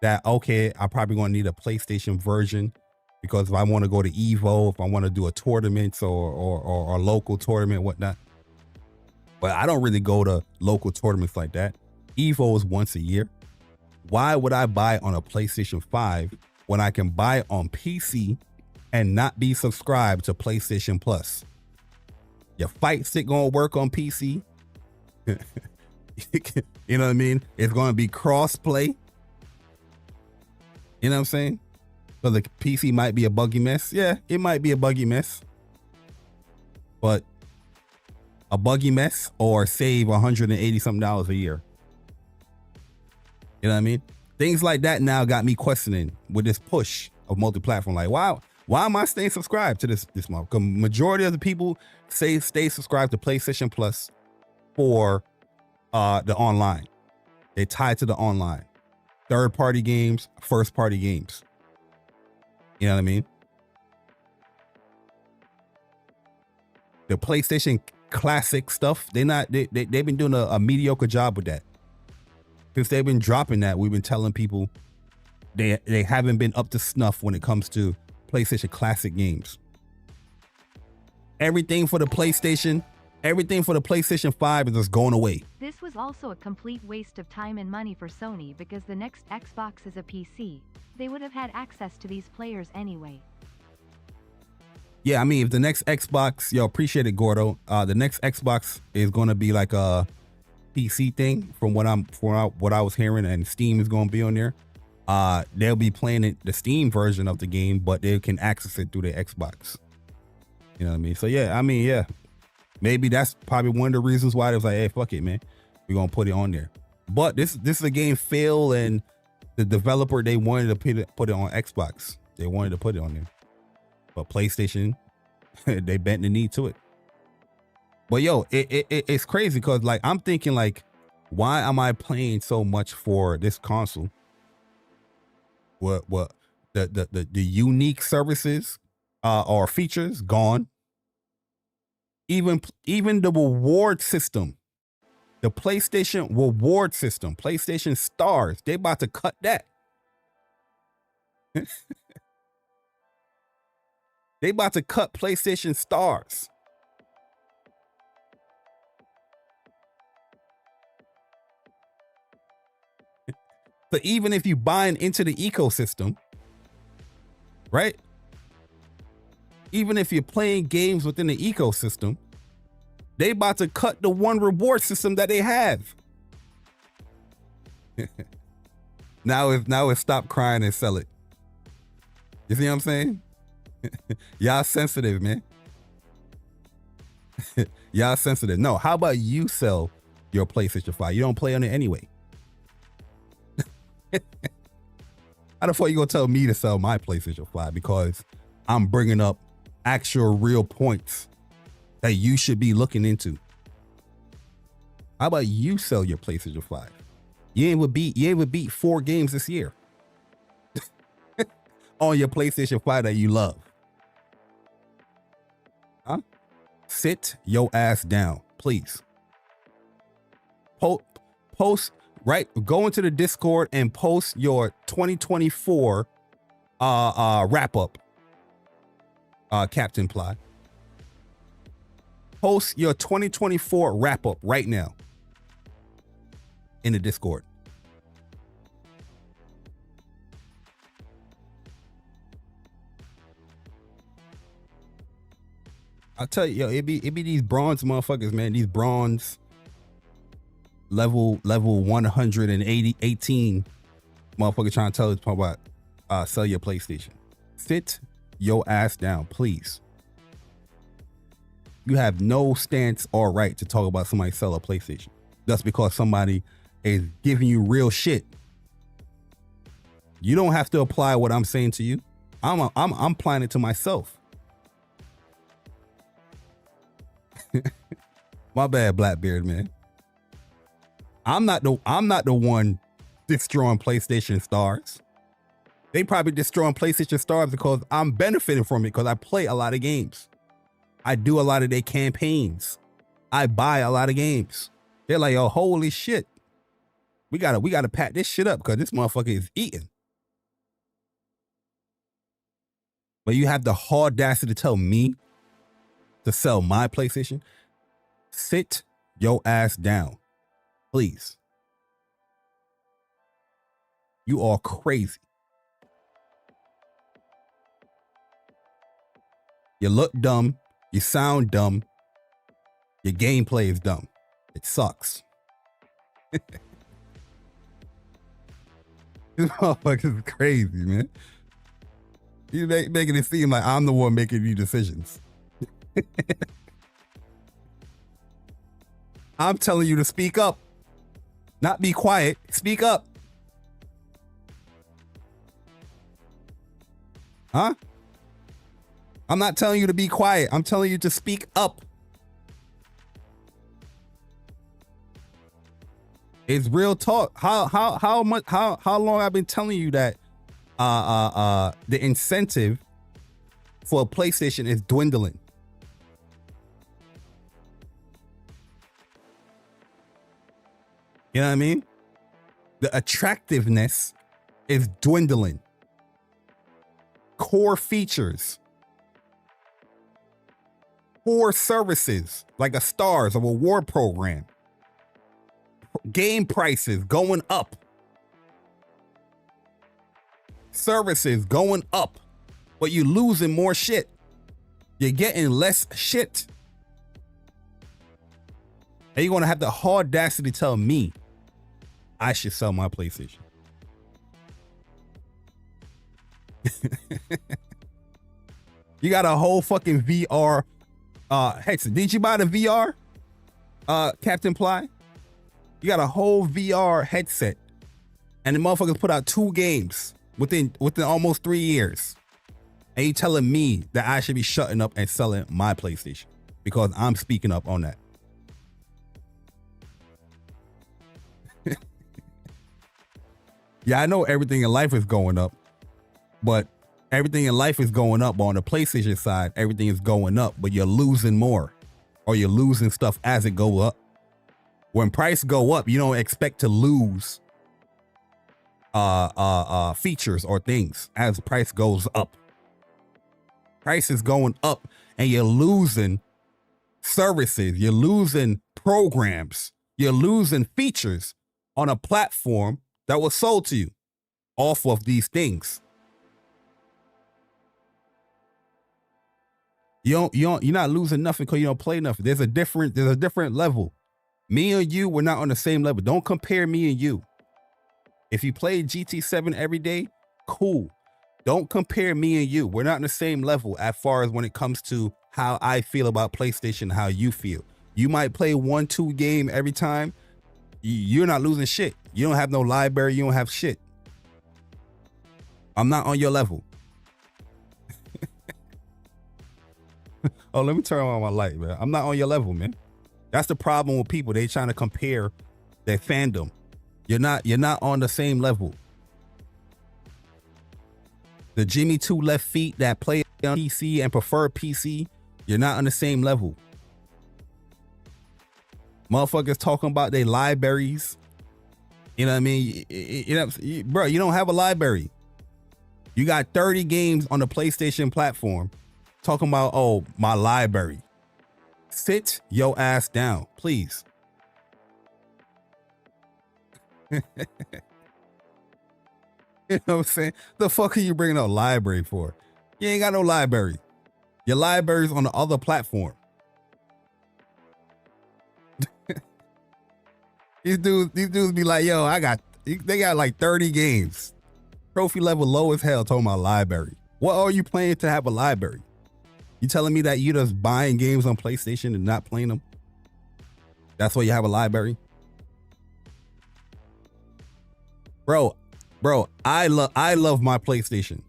that, okay, I'm probably going to need a PlayStation version, because if I want to go to Evo, if I want to do a tournament or a local tournament, whatnot. But I don't really go to local tournaments like that. Evo is once a year. Why would I buy on a PlayStation 5 when I can buy it on PC and not be subscribed to PlayStation Plus? Your fight stick gonna work on PC. You know what I mean? It's gonna be cross-play. You know what I'm saying? So the PC might be a buggy mess. Yeah, it might be a buggy mess. But a buggy mess or save $180 something a year. You know what I mean? Things like that now got me questioning with this push of multi-platform. Like, wow, why am I staying subscribed to this month? Because majority of the people stay subscribed to PlayStation Plus for the online. They tie to the online. Third-party games, first-party games. You know what I mean? The PlayStation Classic stuff, they've been doing a mediocre job with that. Since they've been dropping that, we've been telling people they haven't been up to snuff when it comes to PlayStation Classic games. Everything for the PlayStation 5 is just going away. This was also a complete waste of time and money for Sony, because the next Xbox is a PC. They would have had access to these players anyway. Yeah, I mean, if the next Xbox, yo, appreciate it, Gordo. The next Xbox is going to be like a PC thing, from what I was hearing, and Steam is going to be on there. They'll be playing the Steam version of the game, but they can access it through their Xbox. You know what I mean? So yeah, I mean, yeah, maybe that's probably one of the reasons why they was like, hey, fuck it, man, we're gonna put it on there. But this is a game, Phil and the developer, they wanted to put it on Xbox. They wanted to put it on there. But PlayStation, they bent the knee to it. But yo, it's crazy, because like, I'm thinking like, why am I paying so much for this console? What the unique services or features gone. Even the reward system, the PlayStation reward system, PlayStation Stars, they about to cut that. They about to cut PlayStation Stars. So even if you buying into the ecosystem, right? Even if you're playing games within the ecosystem, they about to cut the one reward system that they have. Now it's stop crying and sell it. You see what I'm saying? Y'all sensitive, man. Y'all sensitive. No, how about you sell your PlayStation 5? You don't play on it anyway. How the fuck you gonna tell me to sell my PlayStation 5 because I'm bringing up actual real points that you should be looking into? How about you sell your PlayStation 5? You ain't would beat 4 games this year on your PlayStation 5 that you love. Huh? Sit your ass down, please. Post, right? Go into the Discord and post your 2024 wrap up. Captain Ply. Post your 2024 wrap up right now in the Discord. I tell you, yo, it be these bronze motherfuckers, man. These bronze level 118 motherfucker trying to tell us about sell your PlayStation. Sit your ass down, please. You have no stance or right to talk about somebody sell a PlayStation. That's because somebody is giving you real shit. You don't have to apply what I'm saying to you. I'm applying it to myself. My bad, Blackbeard, man. I'm not the one destroying PlayStation stars. They probably destroying PlayStation stars because I'm benefiting from it because I play a lot of games. I do a lot of their campaigns. I buy a lot of games. They're like, oh, holy shit. We gotta pack this shit up because this motherfucker is eating. But you have the audacity to tell me to sell my PlayStation? Sit your ass down, please. You are crazy. You look dumb. You sound dumb. Your gameplay is dumb. It sucks. This motherfucker is crazy, man. You making it seem like I'm the one making you decisions. I'm telling you to speak up. Not be quiet. Speak up. Huh? I'm not telling you to be quiet. I'm telling you to speak up. It's real talk. How long I've been telling you that the incentive for a PlayStation is dwindling. You know what I mean? The attractiveness is dwindling. Core features, core services like a stars or reward program, game prices going up, services going up, but you're losing more shit. You're getting less shit. And you're going to have the audacity to tell me I should sell my PlayStation. You got a whole fucking VR headset. Did you buy the VR? Captain Ply? You got a whole VR headset. And the motherfuckers put out 2 games within almost 3 years. And you telling me that I should be shutting up and selling my PlayStation because I'm speaking up on that. Yeah, I know everything in life is going up, but everything in life is going up. But on the PlayStation side, everything is going up, but you're losing more, or you're losing stuff as it go up. When price go up, you don't expect to lose features or things as price goes up. Price is going up, and you're losing services, you're losing programs, you're losing features on a platform that was sold to you off of these things. You're not losing nothing because you don't play nothing. There's a different level. Me and you, we're not on the same level. Don't compare me and you. If you play GT7 every day, cool. Don't compare me and you. We're not on the same level as far as when it comes to how I feel about PlayStation, how you feel. You might play 1-2 game every time. You're not losing shit. You don't have no library. You don't have shit. I'm not on your level. Oh, let me turn on my light, man. I'm not on your level, man. That's the problem with people. They trying to compare their fandom. You're not on the same level. The Jimmy 2 left feet that play on PC and prefer PC, you're not on the same level. Motherfuckers talking about their libraries. You know what I mean? Bro, you don't have a library. You got 30 games on the PlayStation platform talking about, oh, my library. Sit your ass down, please. You know what I'm saying? The fuck are you bringing a library for? You ain't got no library. Your library's on the other platform. These dudes be like, yo, they got like 30 games. Trophy level low as hell, talking about library. What are you playing to have a library? You telling me that you just buying games on PlayStation and not playing them? That's why you have a library? Bro, I love my PlayStation.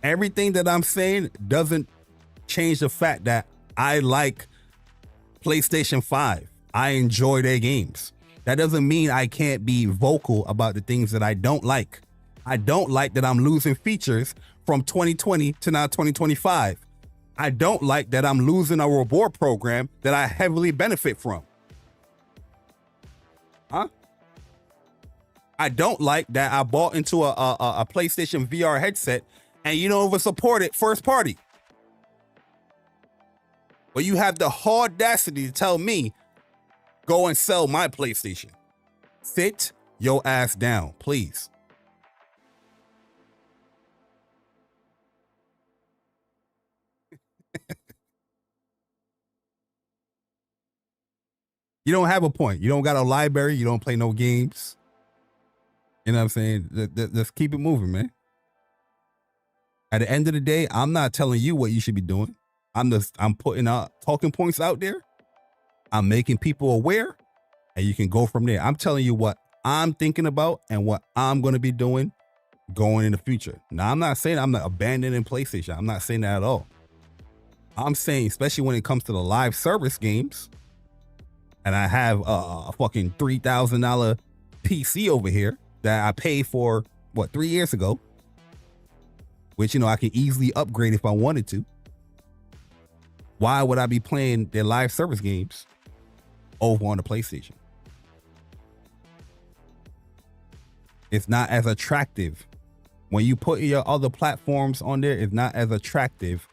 Everything that I'm saying doesn't change the fact that I like PlayStation 5. I enjoy their games. That doesn't mean I can't be vocal about the things that I don't like. I don't like that I'm losing features from 2020 to now 2025. I don't like that I'm losing a reward program that I heavily benefit from. Huh? I don't like that I bought into a PlayStation VR headset and you don't even support it first party. But you have the audacity to tell me, go and sell my PlayStation. Sit your ass down, please. You don't have a point. You don't got a library. You don't play no games. You know what I'm saying? Let's keep it moving, man. At the end of the day, I'm not telling you what you should be doing. I'm putting talking points out there. I'm making people aware, and you can go from there. I'm telling you what I'm thinking about and what I'm going to be doing going in the future. Now, I'm not saying I'm not abandoning PlayStation. I'm not saying that at all. I'm saying, especially when it comes to the live service games, and I have a fucking $3,000 PC over here that I paid for, 3 years ago, which, I can easily upgrade if I wanted to. Why would I be playing their live service games over on the PlayStation? It's not as attractive. When you put your other platforms on there, it's not as attractive,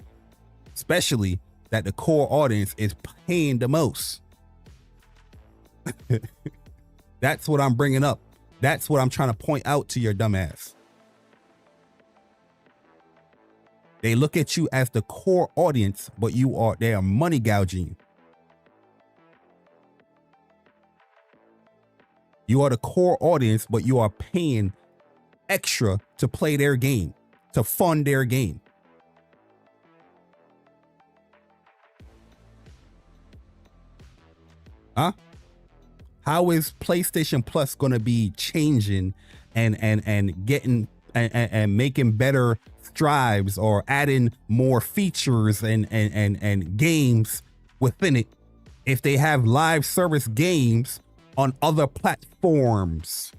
especially that the core audience is paying the most. That's what I'm bringing up. That's what I'm trying to point out to your dumbass. They look at you as the core audience, but they are money gouging you. You are the core audience, but you are paying extra to play their game, to fund their game. Huh? How is PlayStation Plus going to be changing and getting and making better strides or adding more features and games within it if they have live service games on other platforms?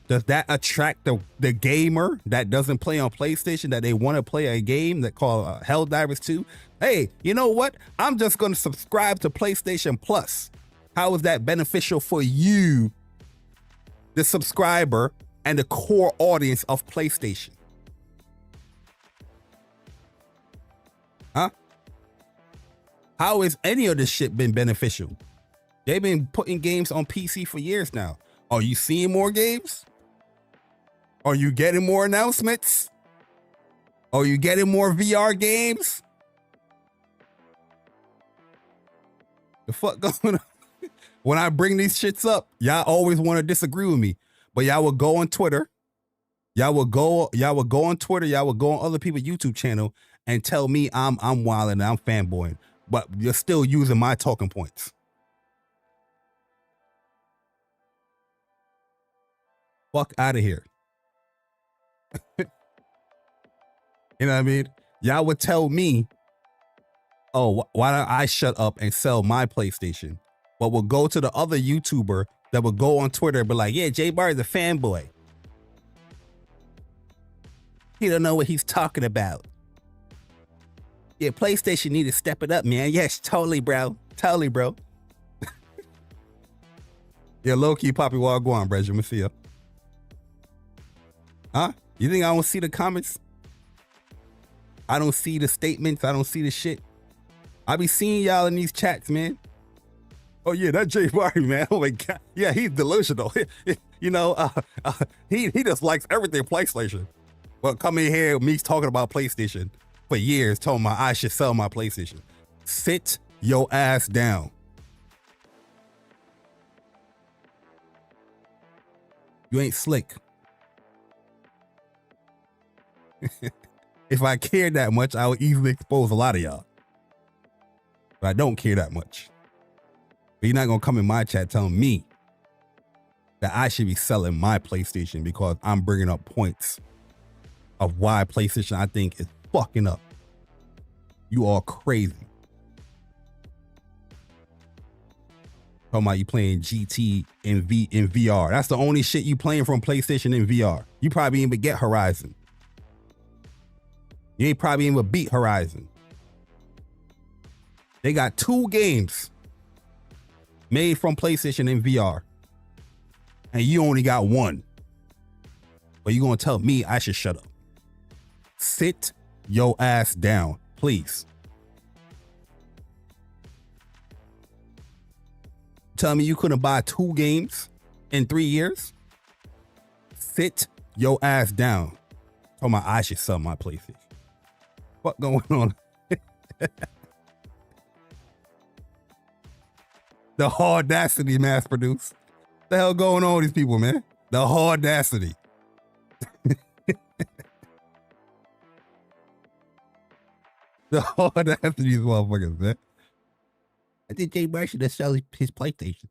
Does that attract the gamer that doesn't play on PlayStation, that they want to play a game that called HELLDIVERS 2? Hey, you know what? I'm just going to subscribe to PlayStation Plus. How is that beneficial for you, the subscriber and the core audience of PlayStation? Huh? How has any of this shit been beneficial? They've been putting games on PC for years now. Are you seeing more games? Are you getting more announcements? Are you getting more VR games? The fuck going on? When I bring these shits up, y'all always want to disagree with me, but y'all will go on Twitter. Y'all will go on Twitter. Y'all will go on other people's YouTube channel and tell me I'm wilding and I'm fanboying, but you're still using my talking points. Fuck out of here. You know what I mean? Y'all would tell me, oh, why don't I shut up and sell my PlayStation? But we'll go to the other YouTuber that will go on Twitter and be like, yeah, JAYBARI's a fanboy. He don't know what he's talking about. Yeah, PlayStation need to step it up, man. Yes, totally, bro. Totally, bro. Yeah, low-key Poppy Wagwan, bro. Let me see ya. Huh? You think I don't see the comments? I don't see the statements. I don't see the shit. I be seeing y'all in these chats, man. Oh yeah, that JAYBARI, man. Oh my God. Yeah, he's delusional. You know, he just likes everything PlayStation. But come in here, me talking about PlayStation. for years told me I should sell my PlayStation. Sit your ass down. You ain't slick. If I cared that much, I would easily expose a lot of y'all. But I don't care that much. But you're not going to come in my chat telling me that I should be selling my PlayStation because I'm bringing up points of why PlayStation I think is fucking up. You are crazy. Talking about you playing GT in VR. That's the only shit you playing from PlayStation in VR. You probably ain't even get Horizon. You ain't probably even beat Horizon. They got 2 games made from PlayStation in VR. And you only got 1. But you gonna tell me I should shut up. Sit your ass down, please. Tell me you couldn't buy 2 games in 3 years? Sit your ass down. Talking about I should sell my PlayStation. What going on? The audacity mass produce. What the hell going on with these people, man? The audacity. The audacity of these motherfuckers, man. I think JAYBARI should sell his PlayStation.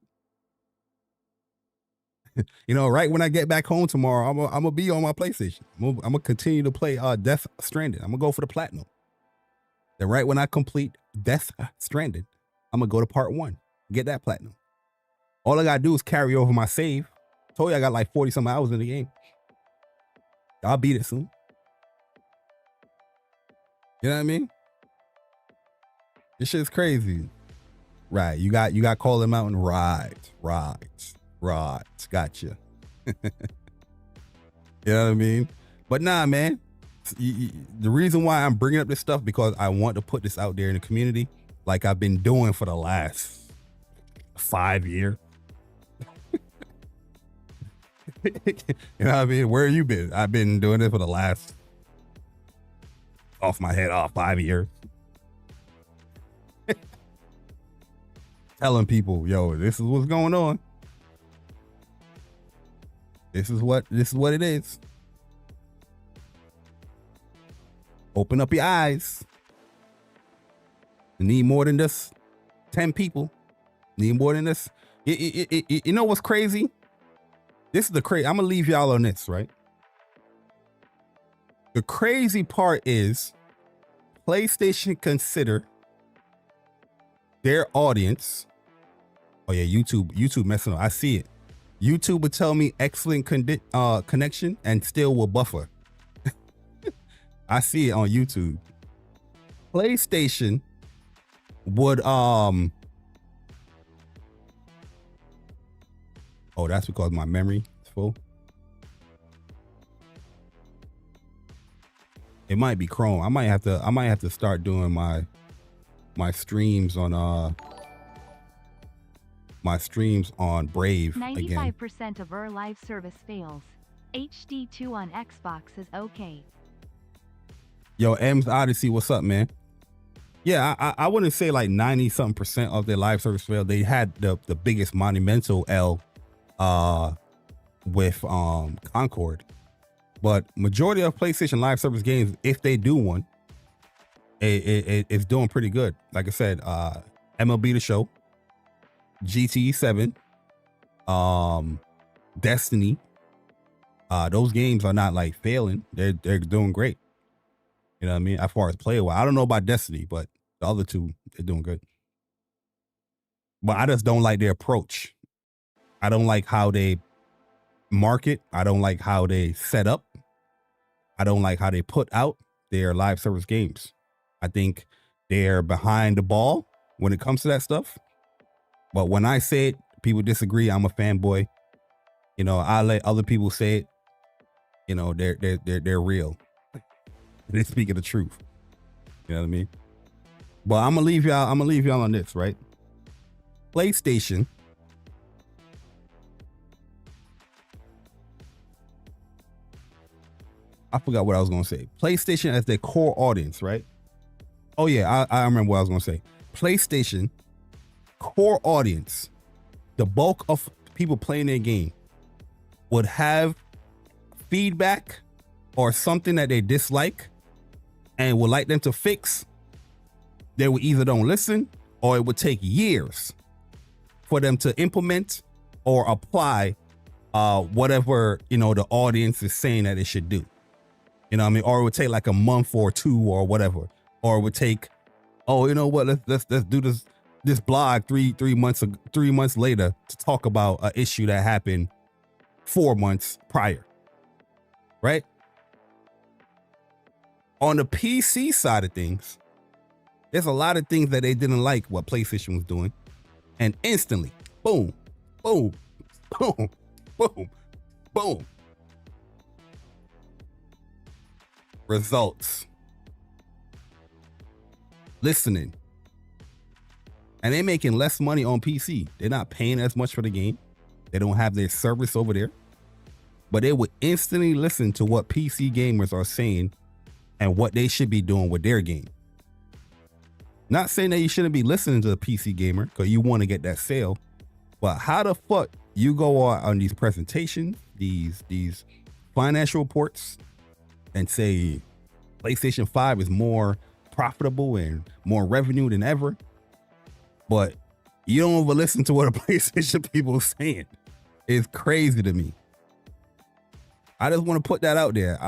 You know, right when I get back home tomorrow, I'm gonna be on my PlayStation. I'm gonna continue to play Death Stranded. I'm gonna go for the platinum. Then right when I complete Death Stranded, I'm gonna go to part 1, get that platinum. All I gotta do is carry over my save. Told you I got like 40 some hours in the game. I'll beat it soon. You know what I mean? This shit's crazy. Right, you got Calling Mountain. Right. Gotcha. You know what I mean? But nah, man. The reason why I'm bringing up this stuff because I want to put this out there in the community, like I've been doing for the last 5 years. You know what I mean? Where have you been? I've been doing it for the last, off my head, 5 years. Telling people, yo, this is what's going on. This is what it is. Open up your eyes. You need more than just 10 people. Need more than this. You know what's crazy? This is the crazy. I'm gonna leave y'all on this, right? The crazy part is PlayStation consider their audience. Oh yeah, YouTube messing up. I see it. YouTube would tell me excellent connection and still will buffer. I see it on YouTube. PlayStation would oh, that's because my memory is full. It might be Chrome. I might have to start doing my streams on Brave again. 95% of our live service fails. HD2 on Xbox is okay. Yo, M's Odyssey, what's up, man? Yeah, I wouldn't say like 90-something% of their live service failed. They had the biggest monumental L with Concord. But majority of PlayStation live service games, if they do one, it's doing pretty good. Like I said, MLB The Show, GTA 7, Destiny. Those games are not like failing. They're doing great. You know what I mean? As far as play I don't know about Destiny, but the other two, they're doing good. But I just don't like their approach. I don't like how they market. I don't like how they set up. I don't like how they put out their live service games. I think they're behind the ball when it comes to that stuff. But when I say it, people disagree. I'm a fanboy. You know, I let other people say it. You know, they're real. They speaking the truth. You know what I mean? But I'm gonna leave y'all on this, right? PlayStation I forgot what I was gonna say. PlayStation as their core audience, right? Oh yeah, I remember what I was gonna say. PlayStation core audience, the bulk of people playing their game would have feedback or something that they dislike and would like them to fix. They would either don't listen or it would take years for them to implement or apply whatever, you know, the audience is saying that it should do. You know what I mean? Or it would take like a month or two or whatever. Or it would take, oh, you know what, let's do this blog three months later to talk about an issue that happened 4 months prior. Right? On the PC side of things, there's a lot of things that they didn't like what PlayStation was doing. And instantly, boom, boom, boom, boom, boom. Results. Listening. And they're making less money on PC. They're not paying as much for the game. They don't have their service over there. But they would instantly listen to what PC gamers are saying and what they should be doing with their game. Not saying that you shouldn't be listening to the PC gamer because you want to get that sale, but how the fuck you go on these presentations, these financial reports, and say PlayStation 5 is more profitable and more revenue than ever, but you don't even listen to what the PlayStation people are saying? It's crazy to me. I just want to put that out there.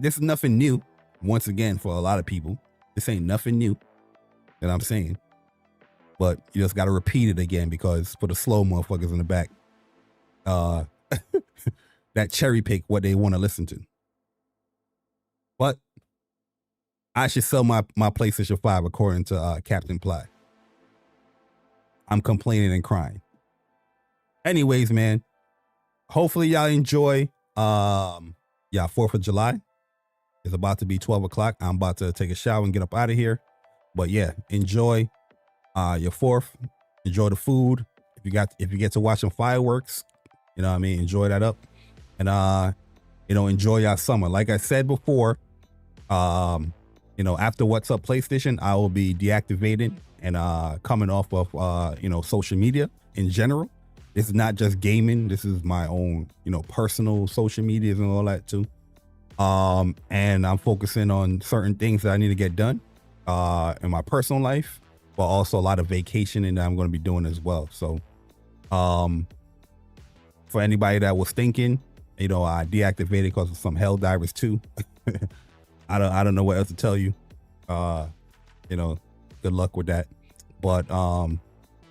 This is nothing new. Once again, for a lot of people, this ain't nothing new that I'm saying, but you just got to repeat it again because for the slow motherfuckers in the back, that cherry pick what they want to listen to. But I should sell my PlayStation 5 according to Captain Ply. I'm complaining and crying. Anyways, man, hopefully y'all enjoy 4th of July. It's about to be 12 o'clock. I'm about to take a shower and get up out of here. But yeah, enjoy your 4th. Enjoy the food. If you get to watch some fireworks, you know what I mean, enjoy that up. And enjoy your summer. Like I said before, after What's Up PlayStation, I will be deactivating and coming off of social media in general. This is not just gaming. This is my own, personal social medias and all that too. And I'm focusing on certain things that I need to get done in my personal life, but also a lot of vacationing that I'm going to be doing as well. So for anybody that was thinking, I deactivated because of some Helldivers 2. I don't know what else to tell you. Good luck with that. But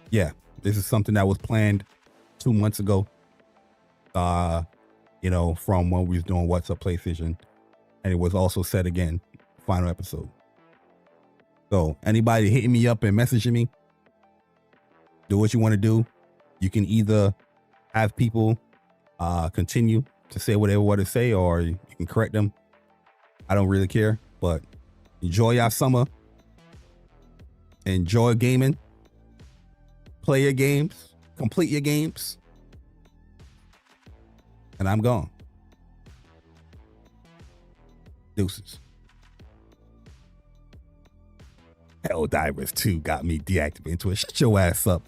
yeah, this is something that was planned 2 months ago. From when we was doing What's Up PlayStation, and it was also said again, final episode. So anybody hitting me up and messaging me, do what you want to do. You can either have people continue to say whatever they want to say, or you can correct them. I don't really care, but enjoy your summer. Enjoy gaming. Play your games. Complete your games. And I'm gone. Deuces. Helldivers 2 got me deactivated into it. Shut your ass up.